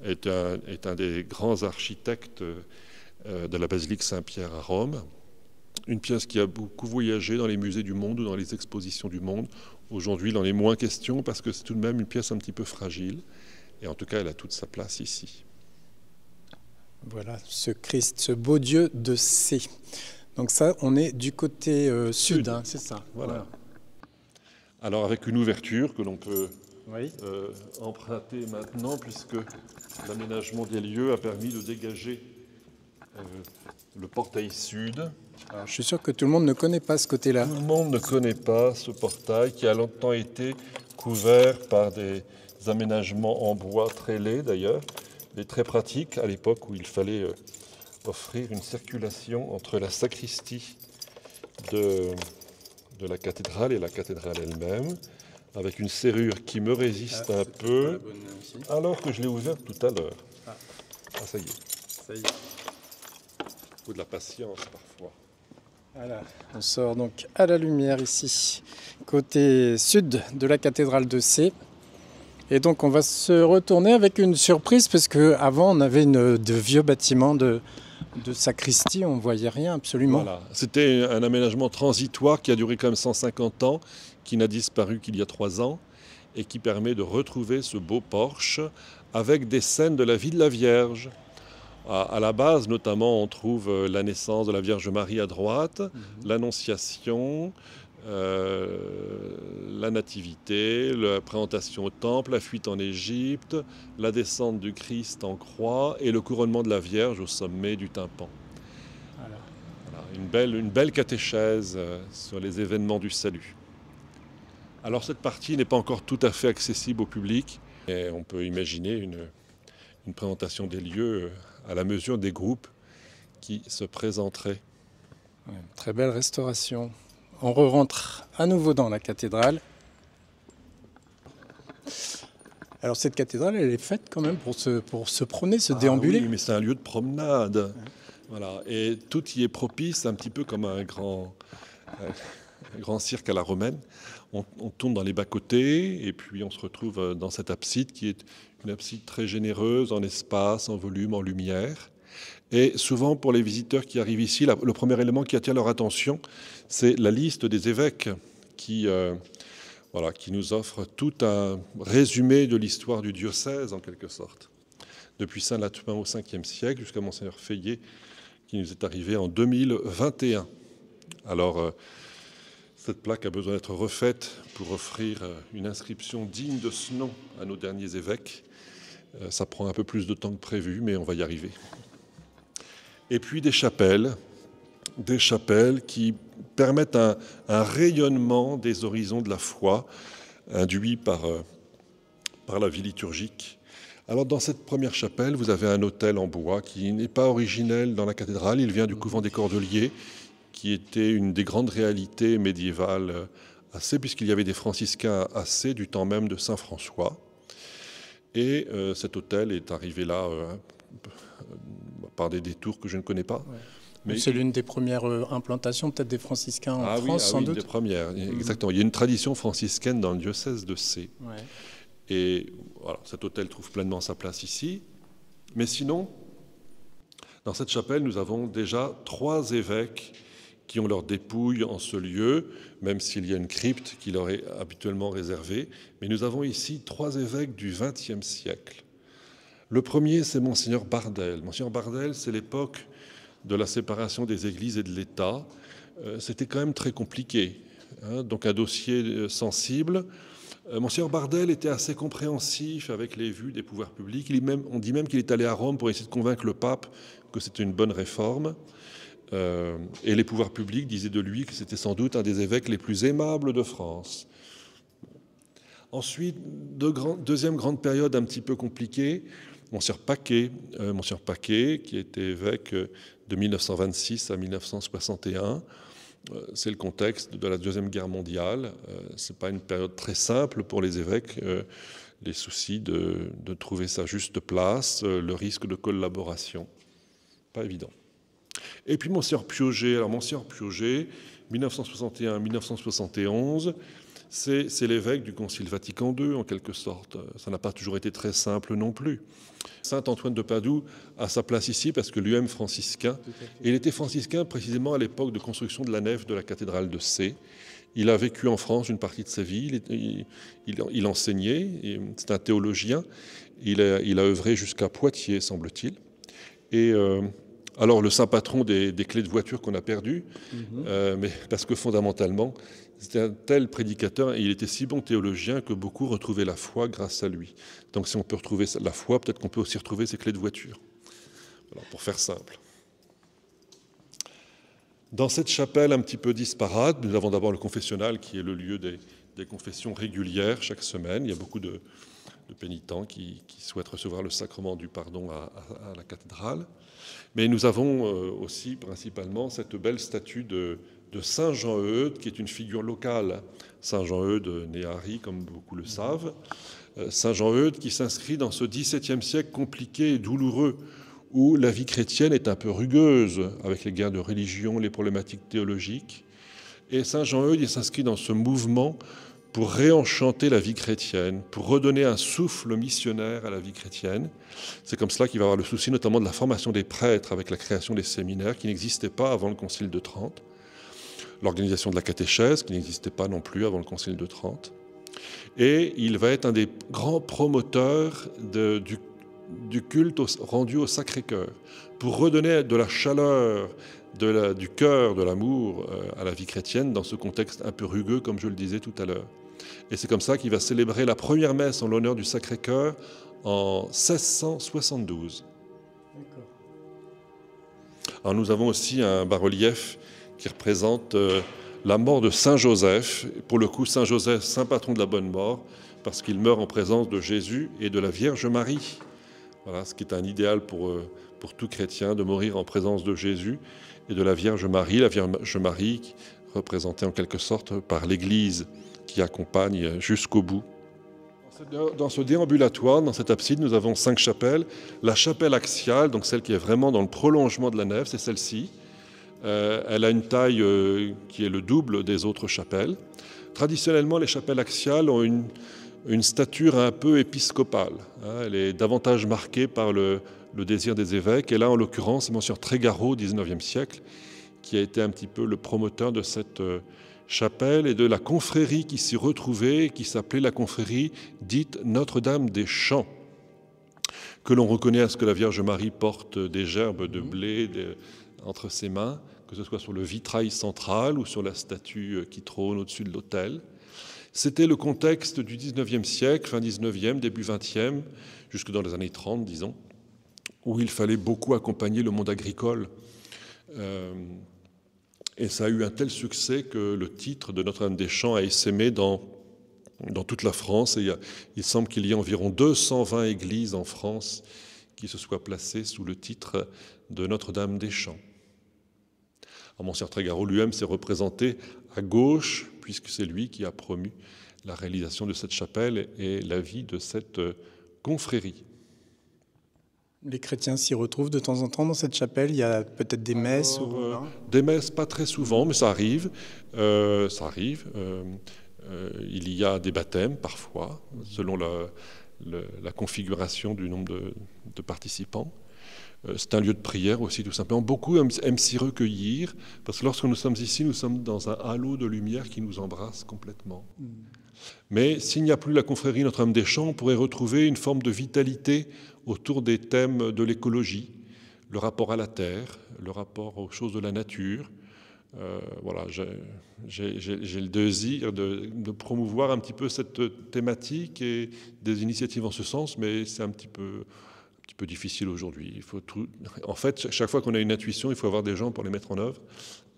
est un des grands architectes de la basilique Saint-Pierre à Rome. Une pièce qui a beaucoup voyagé dans les musées du monde ou dans les expositions du monde. Aujourd'hui, il en est moins question parce que c'est tout de même une pièce un petit peu fragile. Et en tout cas, elle a toute sa place ici.
Voilà, ce Christ, ce beau Dieu de C. Donc ça, on est du côté sud, hein, c'est ça.
Voilà. Alors avec une ouverture que l'on peut emprunter maintenant, puisque l'aménagement des lieux a permis de dégager le portail sud.
Alors, je suis sûr que tout le monde ne connaît pas ce côté-là.
Tout le monde ne connaît pas ce portail qui a longtemps été couvert par des aménagements en bois très laids d'ailleurs, mais très pratiques à l'époque où il fallait offrir une circulation entre la sacristie de la cathédrale et la cathédrale elle-même, avec une serrure qui me résiste un peu, alors que je l'ai ouverte tout à l'heure. Ah, ça y est.
Ça y est.
Il faut de la patience parfois.
Voilà, on sort donc à la lumière ici, côté sud de la cathédrale de C. Et donc on va se retourner avec une surprise, parce qu'avant on avait de vieux bâtiments de sacristie, on ne voyait rien absolument.
Voilà. C'était un aménagement transitoire qui a duré quand même 150 ans, qui n'a disparu qu'il y a 3 ans, et qui permet de retrouver ce beau porche avec des scènes de la vie de la Vierge. À la base, notamment, on trouve la naissance de la Vierge Marie à droite, l'Annonciation, la Nativité, la présentation au Temple, la fuite en Égypte, la descente du Christ en croix et le couronnement de la Vierge au sommet du tympan. Voilà, une belle catéchèse sur les événements du salut. Alors cette partie n'est pas encore tout à fait accessible au public, et on peut imaginer une présentation des lieux à la mesure des groupes qui se présenteraient.
Ouais, très belle restauration. On re-rentre à nouveau dans la cathédrale. Alors cette cathédrale, elle est faite quand même pour se promener, se déambuler.
Oui, mais c'est un lieu de promenade. Ouais. Voilà. Et tout y est propice, un petit peu comme un grand cirque à la romaine. On tourne dans les bas-côtés et puis on se retrouve dans cette abside qui est une abside très généreuse en espace, en volume, en lumière. Et souvent, pour les visiteurs qui arrivent ici, le premier élément qui attire leur attention, c'est la liste des évêques qui voilà, qui nous offre tout un résumé de l'histoire du diocèse, en quelque sorte, depuis Saint-Latmin au 5e siècle jusqu'à Monseigneur Feillet, qui nous est arrivé en 2021. Alors, cette plaque a besoin d'être refaite pour offrir une inscription digne de ce nom à nos derniers évêques. Ça prend un peu plus de temps que prévu, mais on va y arriver. Et puis des chapelles qui permettent un rayonnement des horizons de la foi, induit par la vie liturgique. Alors dans cette première chapelle, vous avez un autel en bois qui n'est pas originel dans la cathédrale, il vient du couvent des Cordeliers, qui était une des grandes réalités médiévales à Sées, puisqu'il y avait des franciscains à Sées du temps même de Saint François. Et cet autel est arrivé là par des détours que je ne connais pas.
Ouais. Mais c'est l'une des premières implantations, peut-être des franciscains en France, sans doute.
Des premières, exactement. Il y a une tradition franciscaine dans le diocèse de Sées.
Ouais.
Et voilà, cet autel trouve pleinement sa place ici. Mais sinon, dans cette chapelle, nous avons déjà 3 évêques qui ont leur dépouille en ce lieu, même s'il y a une crypte qui leur est habituellement réservée. Mais nous avons ici 3 évêques du XXe siècle. Le premier, c'est Monseigneur Bardel. Monseigneur Bardel, c'est l'époque de la séparation des églises et de l'État. C'était quand même très compliqué, hein, donc un dossier sensible. Monseigneur Bardel était assez compréhensif avec les vues des pouvoirs publics. On dit même qu'il est allé à Rome pour essayer de convaincre le pape que c'était une bonne réforme. Et les pouvoirs publics disaient de lui que c'était sans doute un des évêques les plus aimables de France. Ensuite, deuxième grande période un petit peu compliquée, Monseigneur Paquet, qui était évêque de 1926 à 1961. C'est le contexte de la Deuxième Guerre mondiale. Ce n'est pas une période très simple pour les évêques. Les soucis de trouver sa juste place, le risque de collaboration. Pas évident. Et puis Monseigneur Piauget. Alors Monseigneur Piauget, 1961-1971, c'est l'évêque du Concile Vatican II, en quelque sorte. Ça n'a pas toujours été très simple non plus. Saint Antoine de Padoue a sa place ici parce que lui-même franciscain. Et il était franciscain précisément à l'époque de construction de la nef de la cathédrale de Sées. Il a vécu en France une partie de sa vie. Il enseignait. C'est un théologien. Il a œuvré jusqu'à Poitiers, semble-t-il. Et alors le saint patron des clés de voiture qu'on a perdues, mais parce que fondamentalement, c'était un tel prédicateur, et il était si bon théologien que beaucoup retrouvaient la foi grâce à lui. Donc si on peut retrouver la foi, peut-être qu'on peut aussi retrouver ses clés de voiture. Alors, pour faire simple. Dans cette chapelle un petit peu disparate, nous avons d'abord le confessionnal qui est le lieu des confessions régulières chaque semaine. Il y a beaucoup de pénitents qui souhaitent recevoir le sacrement du pardon à la cathédrale. Mais nous avons aussi principalement cette belle statue de Saint Jean-Eudes, qui est une figure locale. Saint Jean-Eudes, né à Ry, comme beaucoup le savent. Saint Jean-Eudes qui s'inscrit dans ce XVIIe siècle compliqué et douloureux, où la vie chrétienne est un peu rugueuse, avec les guerres de religion, les problématiques théologiques. Et Saint Jean-Eudes, il s'inscrit dans ce mouvement pour réenchanter la vie chrétienne, pour redonner un souffle missionnaire à la vie chrétienne. C'est comme cela qu'il va avoir le souci notamment de la formation des prêtres avec la création des séminaires qui n'existaient pas avant le Concile de Trente, l'organisation de la catéchèse qui n'existait pas non plus avant le Concile de Trente. Et il va être un des grands promoteurs du culte rendu au Sacré-Cœur, pour redonner de la chaleur, du cœur, de l'amour à la vie chrétienne dans ce contexte un peu rugueux, comme je le disais tout à l'heure. Et c'est comme ça qu'il va célébrer la première messe en l'honneur du Sacré-Cœur en 1672. D'accord. Alors nous avons aussi un bas-relief qui représente la mort de Saint Joseph. Pour le coup, Saint Joseph, saint patron de la bonne mort, parce qu'il meurt en présence de Jésus et de la Vierge Marie. Voilà, ce qui est un idéal pour tout chrétien, de mourir en présence de Jésus et de la Vierge Marie représentée en quelque sorte par l'Église qui accompagne jusqu'au bout. Dans ce déambulatoire, dans cette abside, nous avons 5 chapelles. La chapelle axiale, donc celle qui est vraiment dans le prolongement de la nef, c'est celle-ci. Elle a une taille qui est le double des autres chapelles. Traditionnellement, les chapelles axiales ont une stature un peu épiscopale. Elle est davantage marquée par le désir des évêques. Et là, en l'occurrence, c'est Monseigneur Trégarot, au XIXe siècle, qui a été un petit peu le promoteur de cette chapelle et de la confrérie qui s'y retrouvait, qui s'appelait la confrérie dite Notre-Dame des Champs, que l'on reconnaît à ce que la Vierge Marie porte des gerbes de blé entre ses mains, que ce soit sur le vitrail central ou sur la statue qui trône au-dessus de l'autel. C'était le contexte du XIXe siècle, fin XIXe, début XXe, jusque dans les années 30, disons, où il fallait beaucoup accompagner le monde agricole. Et ça a eu un tel succès que le titre de Notre-Dame des Champs a essaimé dans toute la France. Et il semble qu'il y ait environ 220 églises en France qui se soient placées sous le titre de Notre-Dame des Champs. Monsieur Trégarot lui-même s'est représenté à gauche, puisque c'est lui qui a promu la réalisation de cette chapelle et la vie de cette confrérie.
Les chrétiens s'y retrouvent de temps en temps dans cette chapelle. Il y a peut-être des messes.
Des messes, pas très souvent, mais ça arrive. Il y a des baptêmes parfois, selon la configuration du nombre de participants. C'est un lieu de prière aussi, tout simplement. Beaucoup aiment s'y recueillir, parce que lorsque nous sommes ici, nous sommes dans un halo de lumière qui nous embrasse complètement. Mais s'il n'y a plus la confrérie Notre-Dame des Champs, on pourrait retrouver une forme de vitalité autour des thèmes de l'écologie, le rapport à la terre, le rapport aux choses de la nature. Voilà, j'ai le désir de promouvoir un petit peu cette thématique et des initiatives en ce sens, mais c'est un petit peu difficile aujourd'hui. En fait, chaque fois qu'on a une intuition, il faut avoir des gens pour les mettre en œuvre.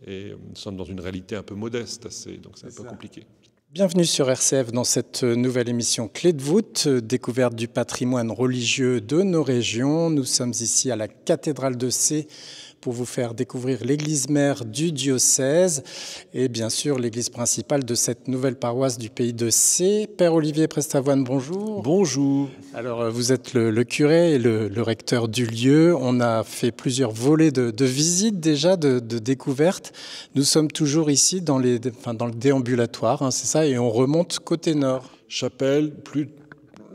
Et nous sommes dans une réalité un peu modeste, donc c'est un peu compliqué.
Bienvenue sur RCF dans cette nouvelle émission Clé de voûte, découverte du patrimoine religieux de nos régions. Nous sommes ici à la cathédrale de Sées pour vous faire découvrir l'église mère du diocèse et bien sûr l'église principale de cette nouvelle paroisse du pays de Sées. Père Olivier Prestavoine, bonjour.
Bonjour.
Alors vous êtes le curé et le recteur du lieu. On a fait plusieurs volets de visites déjà, de découvertes. Nous sommes toujours ici dans le déambulatoire, c'est ça, et on remonte côté nord.
Chapelle plus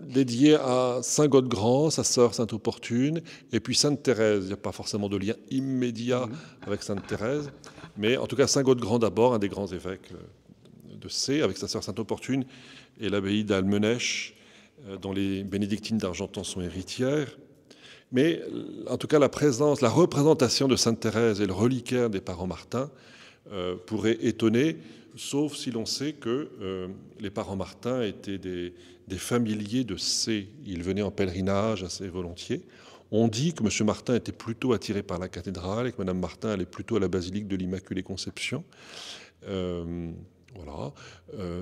dédiée à Saint-Gaude-Grand, sa sœur Sainte-Opportune, et puis Sainte-Thérèse. Il n'y a pas forcément de lien immédiat avec Sainte-Thérèse, mais en tout cas Saint-Gaude-Grand d'abord, un des grands évêques de Sées, avec sa sœur Sainte-Opportune, et l'abbaye d'Almenèche, dont les bénédictines d'Argentan sont héritières. Mais en tout cas, la représentation de Sainte-Thérèse et le reliquaire des parents Martin pourrait étonner, sauf si l'on sait que les parents Martin étaient des familiers de Sées. Ils venaient en pèlerinage assez volontiers. On dit que M. Martin était plutôt attiré par la cathédrale et que Mme Martin allait plutôt à la basilique de l'Immaculée Conception. Voilà.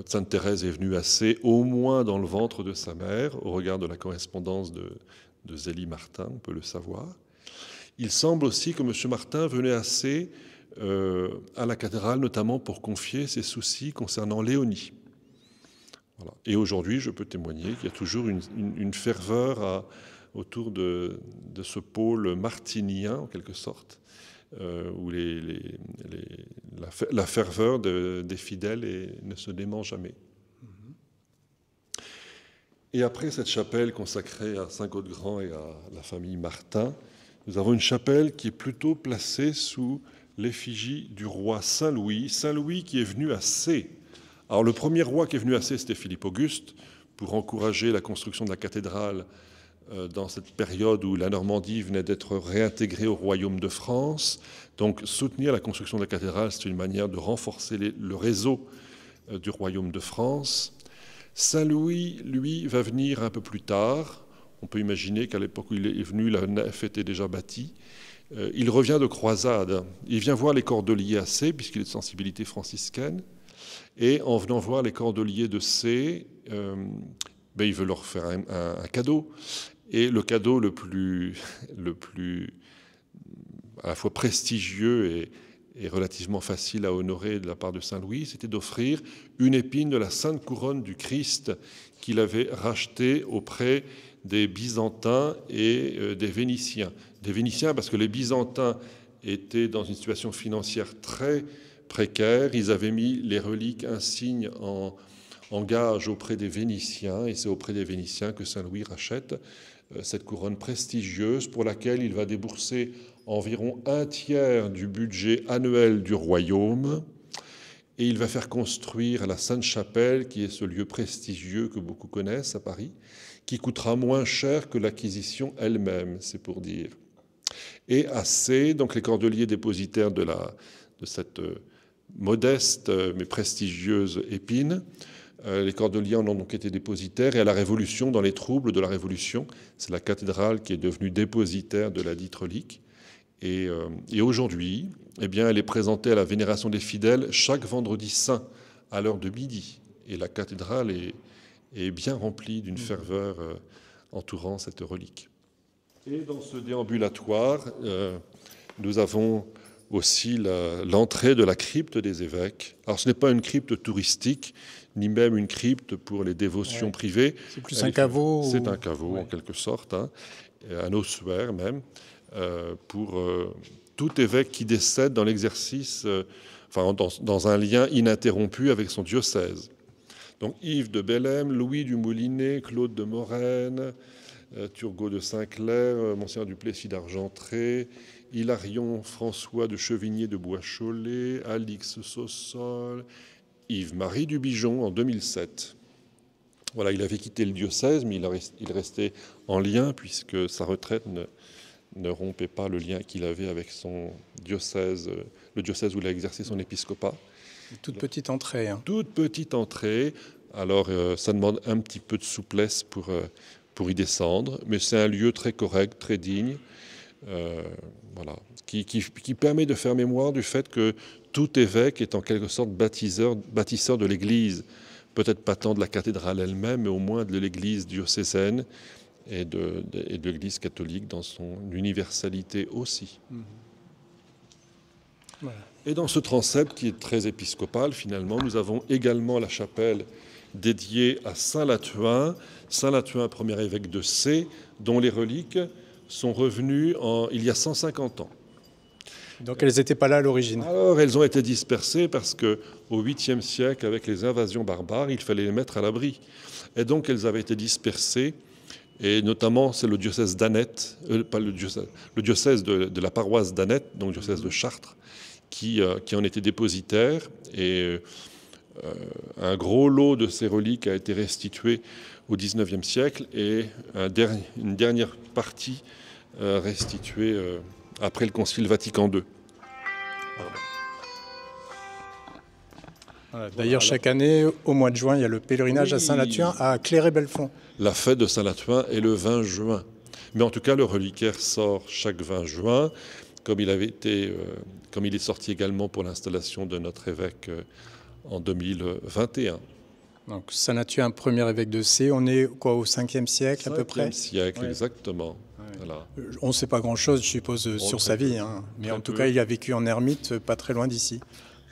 Sainte Thérèse est venue à Sées, au moins dans le ventre de sa mère, au regard de la correspondance de Zélie Martin, on peut le savoir. Il semble aussi que M. Martin venait à Sées à la cathédrale, notamment pour confier ses soucis concernant Léonie. Voilà. Et aujourd'hui, je peux témoigner qu'il y a toujours une ferveur autour de ce pôle martinien, en quelque sorte, où la ferveur des fidèles ne se dément jamais. Et après cette chapelle consacrée à Saint-Gaude-Grand et à la famille Martin, nous avons une chapelle qui est plutôt placée sous l'effigie du roi Saint-Louis. Saint-Louis qui est venu à Sées. Alors le premier roi qui est venu à Sées, c'était Philippe Auguste, pour encourager la construction de la cathédrale dans cette période où la Normandie venait d'être réintégrée au royaume de France. Donc soutenir la construction de la cathédrale, c'est une manière de renforcer le réseau du royaume de France. Saint-Louis, lui, va venir un peu plus tard. On peut imaginer qu'à l'époque où il est venu, la nef était déjà bâtie. Il revient de croisade. Il vient voir les cordeliers à Sées, puisqu'il est de sensibilité franciscaine. Et en venant voir les cordeliers de Sées, il veut leur faire un cadeau. Et le cadeau le plus à la fois prestigieux et relativement facile à honorer de la part de Saint-Louis, c'était d'offrir une épine de la Sainte Couronne du Christ qu'il avait rachetée auprès des Byzantins et des Vénitiens. Des Vénitiens parce que les Byzantins étaient dans une situation financière très précaire. Ils avaient mis les reliques insignes en gage auprès des Vénitiens, et c'est auprès des Vénitiens que Saint-Louis rachète cette couronne prestigieuse pour laquelle il va débourser environ un tiers du budget annuel du royaume. et il va faire construire la Sainte-Chapelle, qui est ce lieu prestigieux que beaucoup connaissent à Paris, qui coûtera moins cher que l'acquisition elle-même, c'est pour dire. Et à C, donc les cordeliers dépositaires de cette modeste mais prestigieuse épine, les cordeliers en ont donc été dépositaires, et à la Révolution, dans les troubles de la Révolution, c'est la cathédrale qui est devenue dépositaire de la dite relique. Et aujourd'hui, eh bien, elle est présentée à la vénération des fidèles chaque vendredi saint à l'heure de midi. Et la cathédrale est bien remplie d'une ferveur entourant cette relique. Et dans ce déambulatoire, nous avons aussi l'entrée de la crypte des évêques. Alors ce n'est pas une crypte touristique, ni même une crypte pour les dévotions privées.
C'est plus un caveau.
C'est un caveau en quelque sorte, hein, un ossuaire même, pour tout évêque qui décède dans l'exercice, dans un lien ininterrompu avec son diocèse. Donc Yves de Bellême, Louis du Moulinet, Claude de Morène, Turgot de Saint-Clair, Monseigneur du Plessis d'Argentré, Hilarion François de Chevigné de Bois-Cholet, Alix Saussol, Yves-Marie du Bijon en 2007. Voilà, il avait quitté le diocèse, mais il restait en lien puisque sa retraite ne rompait pas le lien qu'il avait avec son diocèse, le diocèse où il a exercé son épiscopat.
Toute petite entrée. Hein.
Toute petite entrée. Alors, ça demande un petit peu de souplesse pour y descendre, mais c'est un lieu très correct, très digne, voilà, qui permet de faire mémoire du fait que tout évêque est en quelque sorte bâtisseur de l'Église, peut-être pas tant de la cathédrale elle-même, mais au moins de l'Église diocésaine et de l'Église catholique dans son universalité aussi. Voilà. Et dans ce transept qui est très épiscopal, finalement, nous avons également la chapelle dédiée à Saint Lathuin, premier évêque de C, dont les reliques sont revenues il y a 150 ans.
Donc elles n'étaient pas là à l'origine.
Alors elles ont été dispersées parce qu'au 8e siècle, avec les invasions barbares, il fallait les mettre à l'abri. Et donc elles avaient été dispersées, et notamment c'est le diocèse d'Annette, le diocèse de la paroisse d'Annette, donc le diocèse de Chartres, qui en était dépositaire. Et un gros lot de ces reliques a été restitué au XIXe siècle et une dernière partie restituée après le Concile Vatican II.
D'ailleurs, chaque année, au mois de juin, il y a le pèlerinage à Saint-Lathuin à Cléré-Belfond.
La fête de Saint-Lathuin est le 20 juin. Mais en tout cas, le reliquaire sort chaque 20 juin, comme il est sorti également pour l'installation de notre évêque en 2021.
Donc Saint-Lathuin, premier évêque de C, on est quoi, au 5e siècle à peu près?
5e siècle, exactement.
Ouais.
Voilà.
On ne sait pas grand-chose, je suppose, sur sa vie. Hein. Mais en tout cas, il a vécu en ermite, pas très loin d'ici.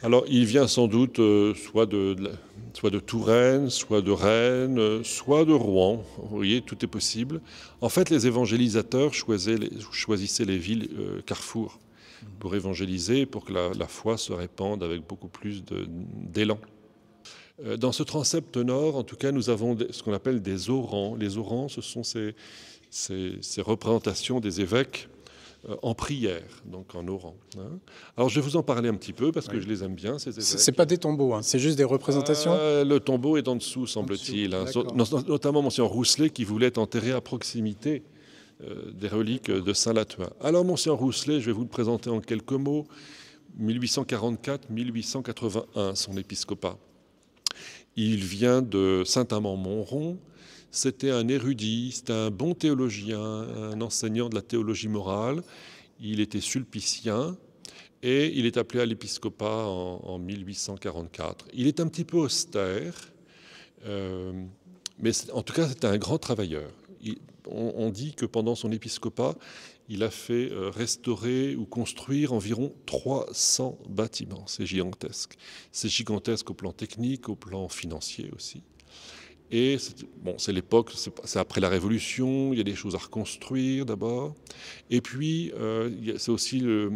Alors, il vient sans doute soit de Touraine, soit de Rennes, soit de Rouen. Vous voyez, tout est possible. En fait, les évangélisateurs choisissaient les villes carrefours pour évangéliser, pour que la foi se répande avec beaucoup plus d'élan. Dans ce transept nord, en tout cas, nous avons ce qu'on appelle des orants. Les orants, ce sont ces représentations des évêques en prière, donc en orant. Hein. Alors je vais vous en parler un petit peu parce que je les aime bien, ces évêques.
C'est pas des tombeaux, hein, c'est juste des représentations.
Le tombeau est en dessous, semble-t-il. Hein. Notamment Monseigneur Rousselet qui voulait être enterré à proximité des reliques de Saint-Lathuin. Alors Monseigneur Rousselet, je vais vous le présenter en quelques mots. 1844-1881, son épiscopat. Il vient de Saint-Amand-Montrond. C'était un érudit, c'était un bon théologien, un enseignant de la théologie morale. Il était sulpicien et il est appelé à l'épiscopat en 1844. Il est un petit peu austère, mais en tout cas, c'était un grand travailleur. On dit que pendant son épiscopat, il a fait restaurer ou construire environ 300 bâtiments. C'est gigantesque. C'est gigantesque au plan technique, au plan financier aussi. Et c'est l'époque, c'est après la Révolution, il y a des choses à reconstruire d'abord. Et puis, c'est aussi le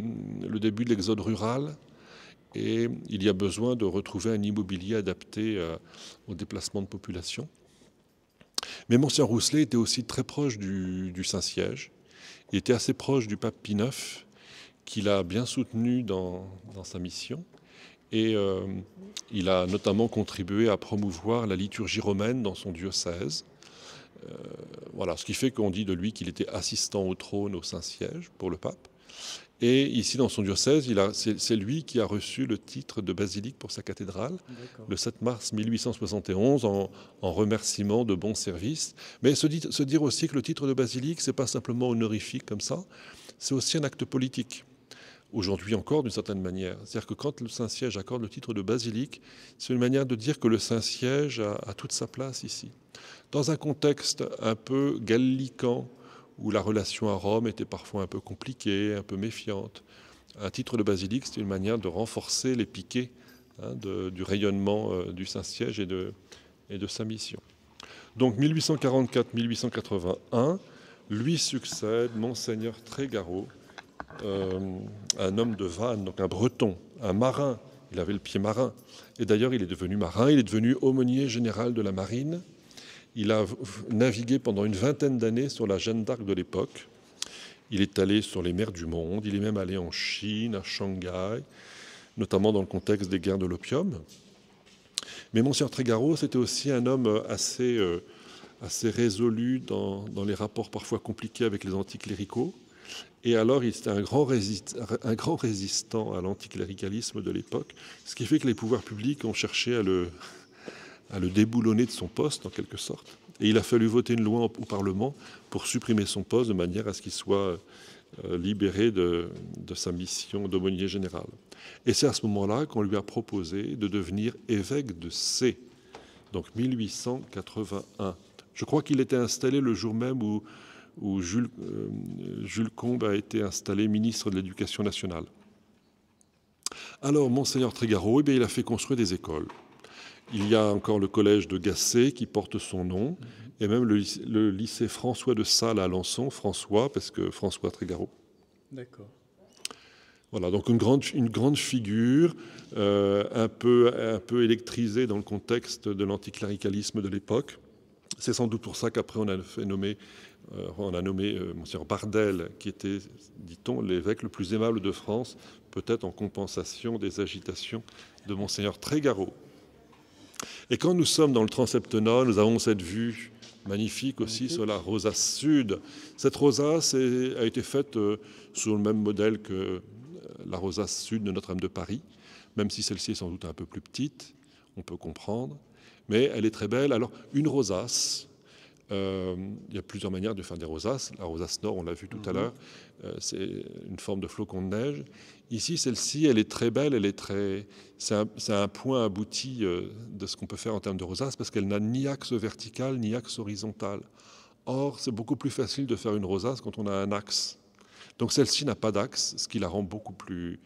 début de l'exode rural. Et il y a besoin de retrouver un immobilier adapté au déplacement de population. Mais Monseigneur Rousselet était aussi très proche du Saint-Siège. Il était assez proche du pape Pie IX, qu'il a bien soutenu dans sa mission. Et il a notamment contribué à promouvoir la liturgie romaine dans son diocèse. Voilà, ce qui fait qu'on dit de lui qu'il était assistant au trône au Saint-Siège pour le pape. Et ici, dans son diocèse, c'est lui qui a reçu le titre de basilique pour sa cathédrale le 7 mars 1871 en remerciement de bons services. Mais se dire aussi que le titre de basilique, ce n'est pas simplement honorifique comme ça, c'est aussi un acte politique. Aujourd'hui encore, d'une certaine manière. C'est-à-dire que quand le Saint-Siège accorde le titre de basilique, c'est une manière de dire que le Saint-Siège a toute sa place ici. Dans un contexte un peu gallican, où la relation à Rome était parfois un peu compliquée, un peu méfiante, un titre de basilique, c'est une manière de renforcer les piquets du rayonnement du Saint-Siège et de sa mission. Donc 1844-1881, lui succède Monseigneur Trégarot, un homme de Vannes, donc un breton, un marin. Il avait le pied marin. Et d'ailleurs, il est devenu marin, il est devenu aumônier général de la marine. Il a navigué pendant une vingtaine d'années sur la Jeanne d'Arc de l'époque. Il est allé sur les mers du monde, il est même allé en Chine, à Shanghai, notamment dans le contexte des guerres de l'opium. Mais Monseigneur Trégarot, c'était aussi un homme assez résolu dans les rapports parfois compliqués avec les anticléricaux. Et alors, il était un grand résistant à l'anticléricalisme de l'époque, ce qui fait que les pouvoirs publics ont cherché à le déboulonner de son poste, en quelque sorte. Et il a fallu voter une loi au Parlement pour supprimer son poste de manière à ce qu'il soit libéré de sa mission d'aumônier général. Et c'est à ce moment-là qu'on lui a proposé de devenir évêque de C, donc 1881. Je crois qu'il était installé le jour même où Jules Combes a été installé ministre de l'Éducation nationale. Alors, Monseigneur Trégarot, il a fait construire des écoles. Il y a encore le collège de Gacé qui porte son nom, et même le lycée François de Sales à Alençon, François, parce que François Trégarot.
D'accord.
Voilà, donc une grande figure, un peu électrisée dans le contexte de l'anticléricalisme de l'époque. C'est sans doute pour ça qu'après on a nommé Monseigneur Bardel, qui était, dit-on, l'évêque le plus aimable de France, peut-être en compensation des agitations de Monseigneur Trégarot. Et quand nous sommes dans le transseptennat, nous avons cette vue magnifique aussi sur la rosace sud. Cette rosace a été faite sur le même modèle que la rosace sud de Notre-Dame de Paris, même si celle-ci est sans doute un peu plus petite, on peut comprendre, mais elle est très belle. Alors, une rosace, il y a plusieurs manières de faire des rosaces. La rosace nord, on l'a vu tout à l'heure, c'est une forme de flocon de neige. Ici, celle-ci, elle est très belle, c'est un point abouti de ce qu'on peut faire en termes de rosace, parce qu'elle n'a ni axe vertical, ni axe horizontal. Or, c'est beaucoup plus facile de faire une rosace quand on a un axe. Donc celle-ci n'a pas d'axe, ce qui la rend beaucoup plus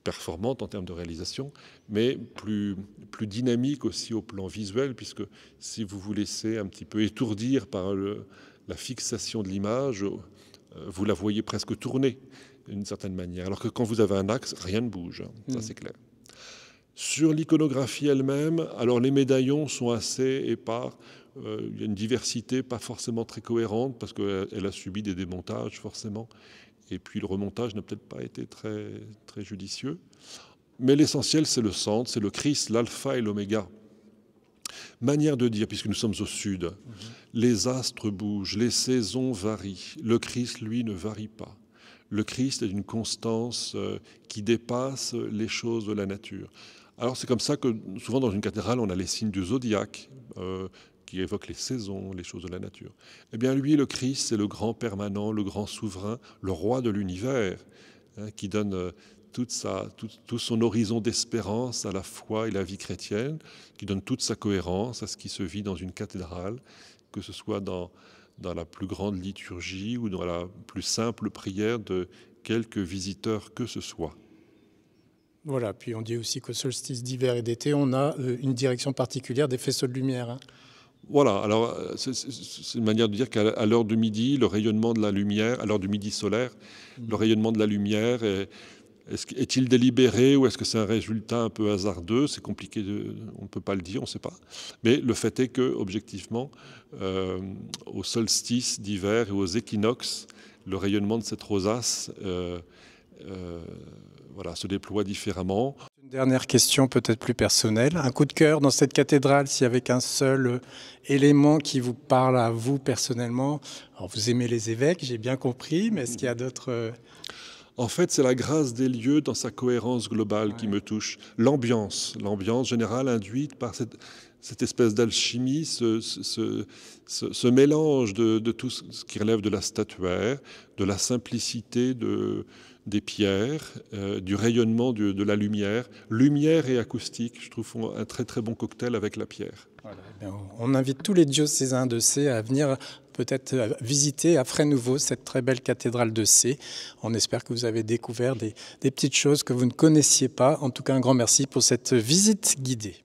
performante en termes de réalisation, mais plus dynamique aussi au plan visuel, puisque si vous vous laissez un petit peu étourdir par la fixation de l'image, vous la voyez presque tourner d'une certaine manière, alors que quand vous avez un axe, rien ne bouge, ça c'est clair. Sur l'iconographie elle-même, alors les médaillons sont assez épars, il y a une diversité pas forcément très cohérente, parce qu'elle a subi des démontages forcément, et puis le remontage n'a peut-être pas été très, très judicieux. Mais l'essentiel, c'est le centre, c'est le Christ, l'alpha et l'oméga. Manière de dire, puisque nous sommes au sud, les astres bougent, les saisons varient. Le Christ, lui, ne varie pas. Le Christ est d'une constance qui dépasse les choses de la nature. Alors c'est comme ça que souvent dans une cathédrale, on a les signes du zodiaque, qui évoque les saisons, les choses de la nature. Eh bien, lui, le Christ, c'est le grand permanent, le grand souverain, le roi de l'univers, qui donne tout son horizon d'espérance à la foi et la vie chrétienne, qui donne toute sa cohérence à ce qui se vit dans une cathédrale, que ce soit dans la plus grande liturgie ou dans la plus simple prière de quelques visiteurs que ce soit.
Voilà, puis on dit aussi qu'au solstice d'hiver et d'été, on a une direction particulière des faisceaux de lumière.
Voilà, alors c'est une manière de dire qu'à l'heure de midi, le rayonnement de la lumière, à l'heure du midi solaire, le rayonnement de la lumière est-il délibéré ou est-ce que c'est un résultat un peu hasardeux? C'est compliqué, on ne peut pas le dire, on ne sait pas. Mais le fait est que, objectivement, au solstice d'hiver et aux équinoxes, le rayonnement de cette rosace se déploie différemment.
Dernière question peut-être plus personnelle. Un coup de cœur dans cette cathédrale, s'il y avait qu'un seul élément qui vous parle à vous personnellement. Alors vous aimez les évêques, j'ai bien compris, mais est-ce qu'il y a d'autres...
En fait, c'est la grâce des lieux dans sa cohérence globale qui me touche. L'ambiance générale induite par cette espèce d'alchimie, ce mélange de tout ce qui relève de la statuaire, de la simplicité des pierres, du rayonnement de la lumière. Lumière et acoustique, je trouve, font un très très bon cocktail avec la pierre.
Voilà. On invite tous les diocésains de Sées à venir peut-être visiter à frais nouveaux cette très belle cathédrale de Sées. On espère que vous avez découvert des petites choses que vous ne connaissiez pas. En tout cas, un grand merci pour cette visite guidée.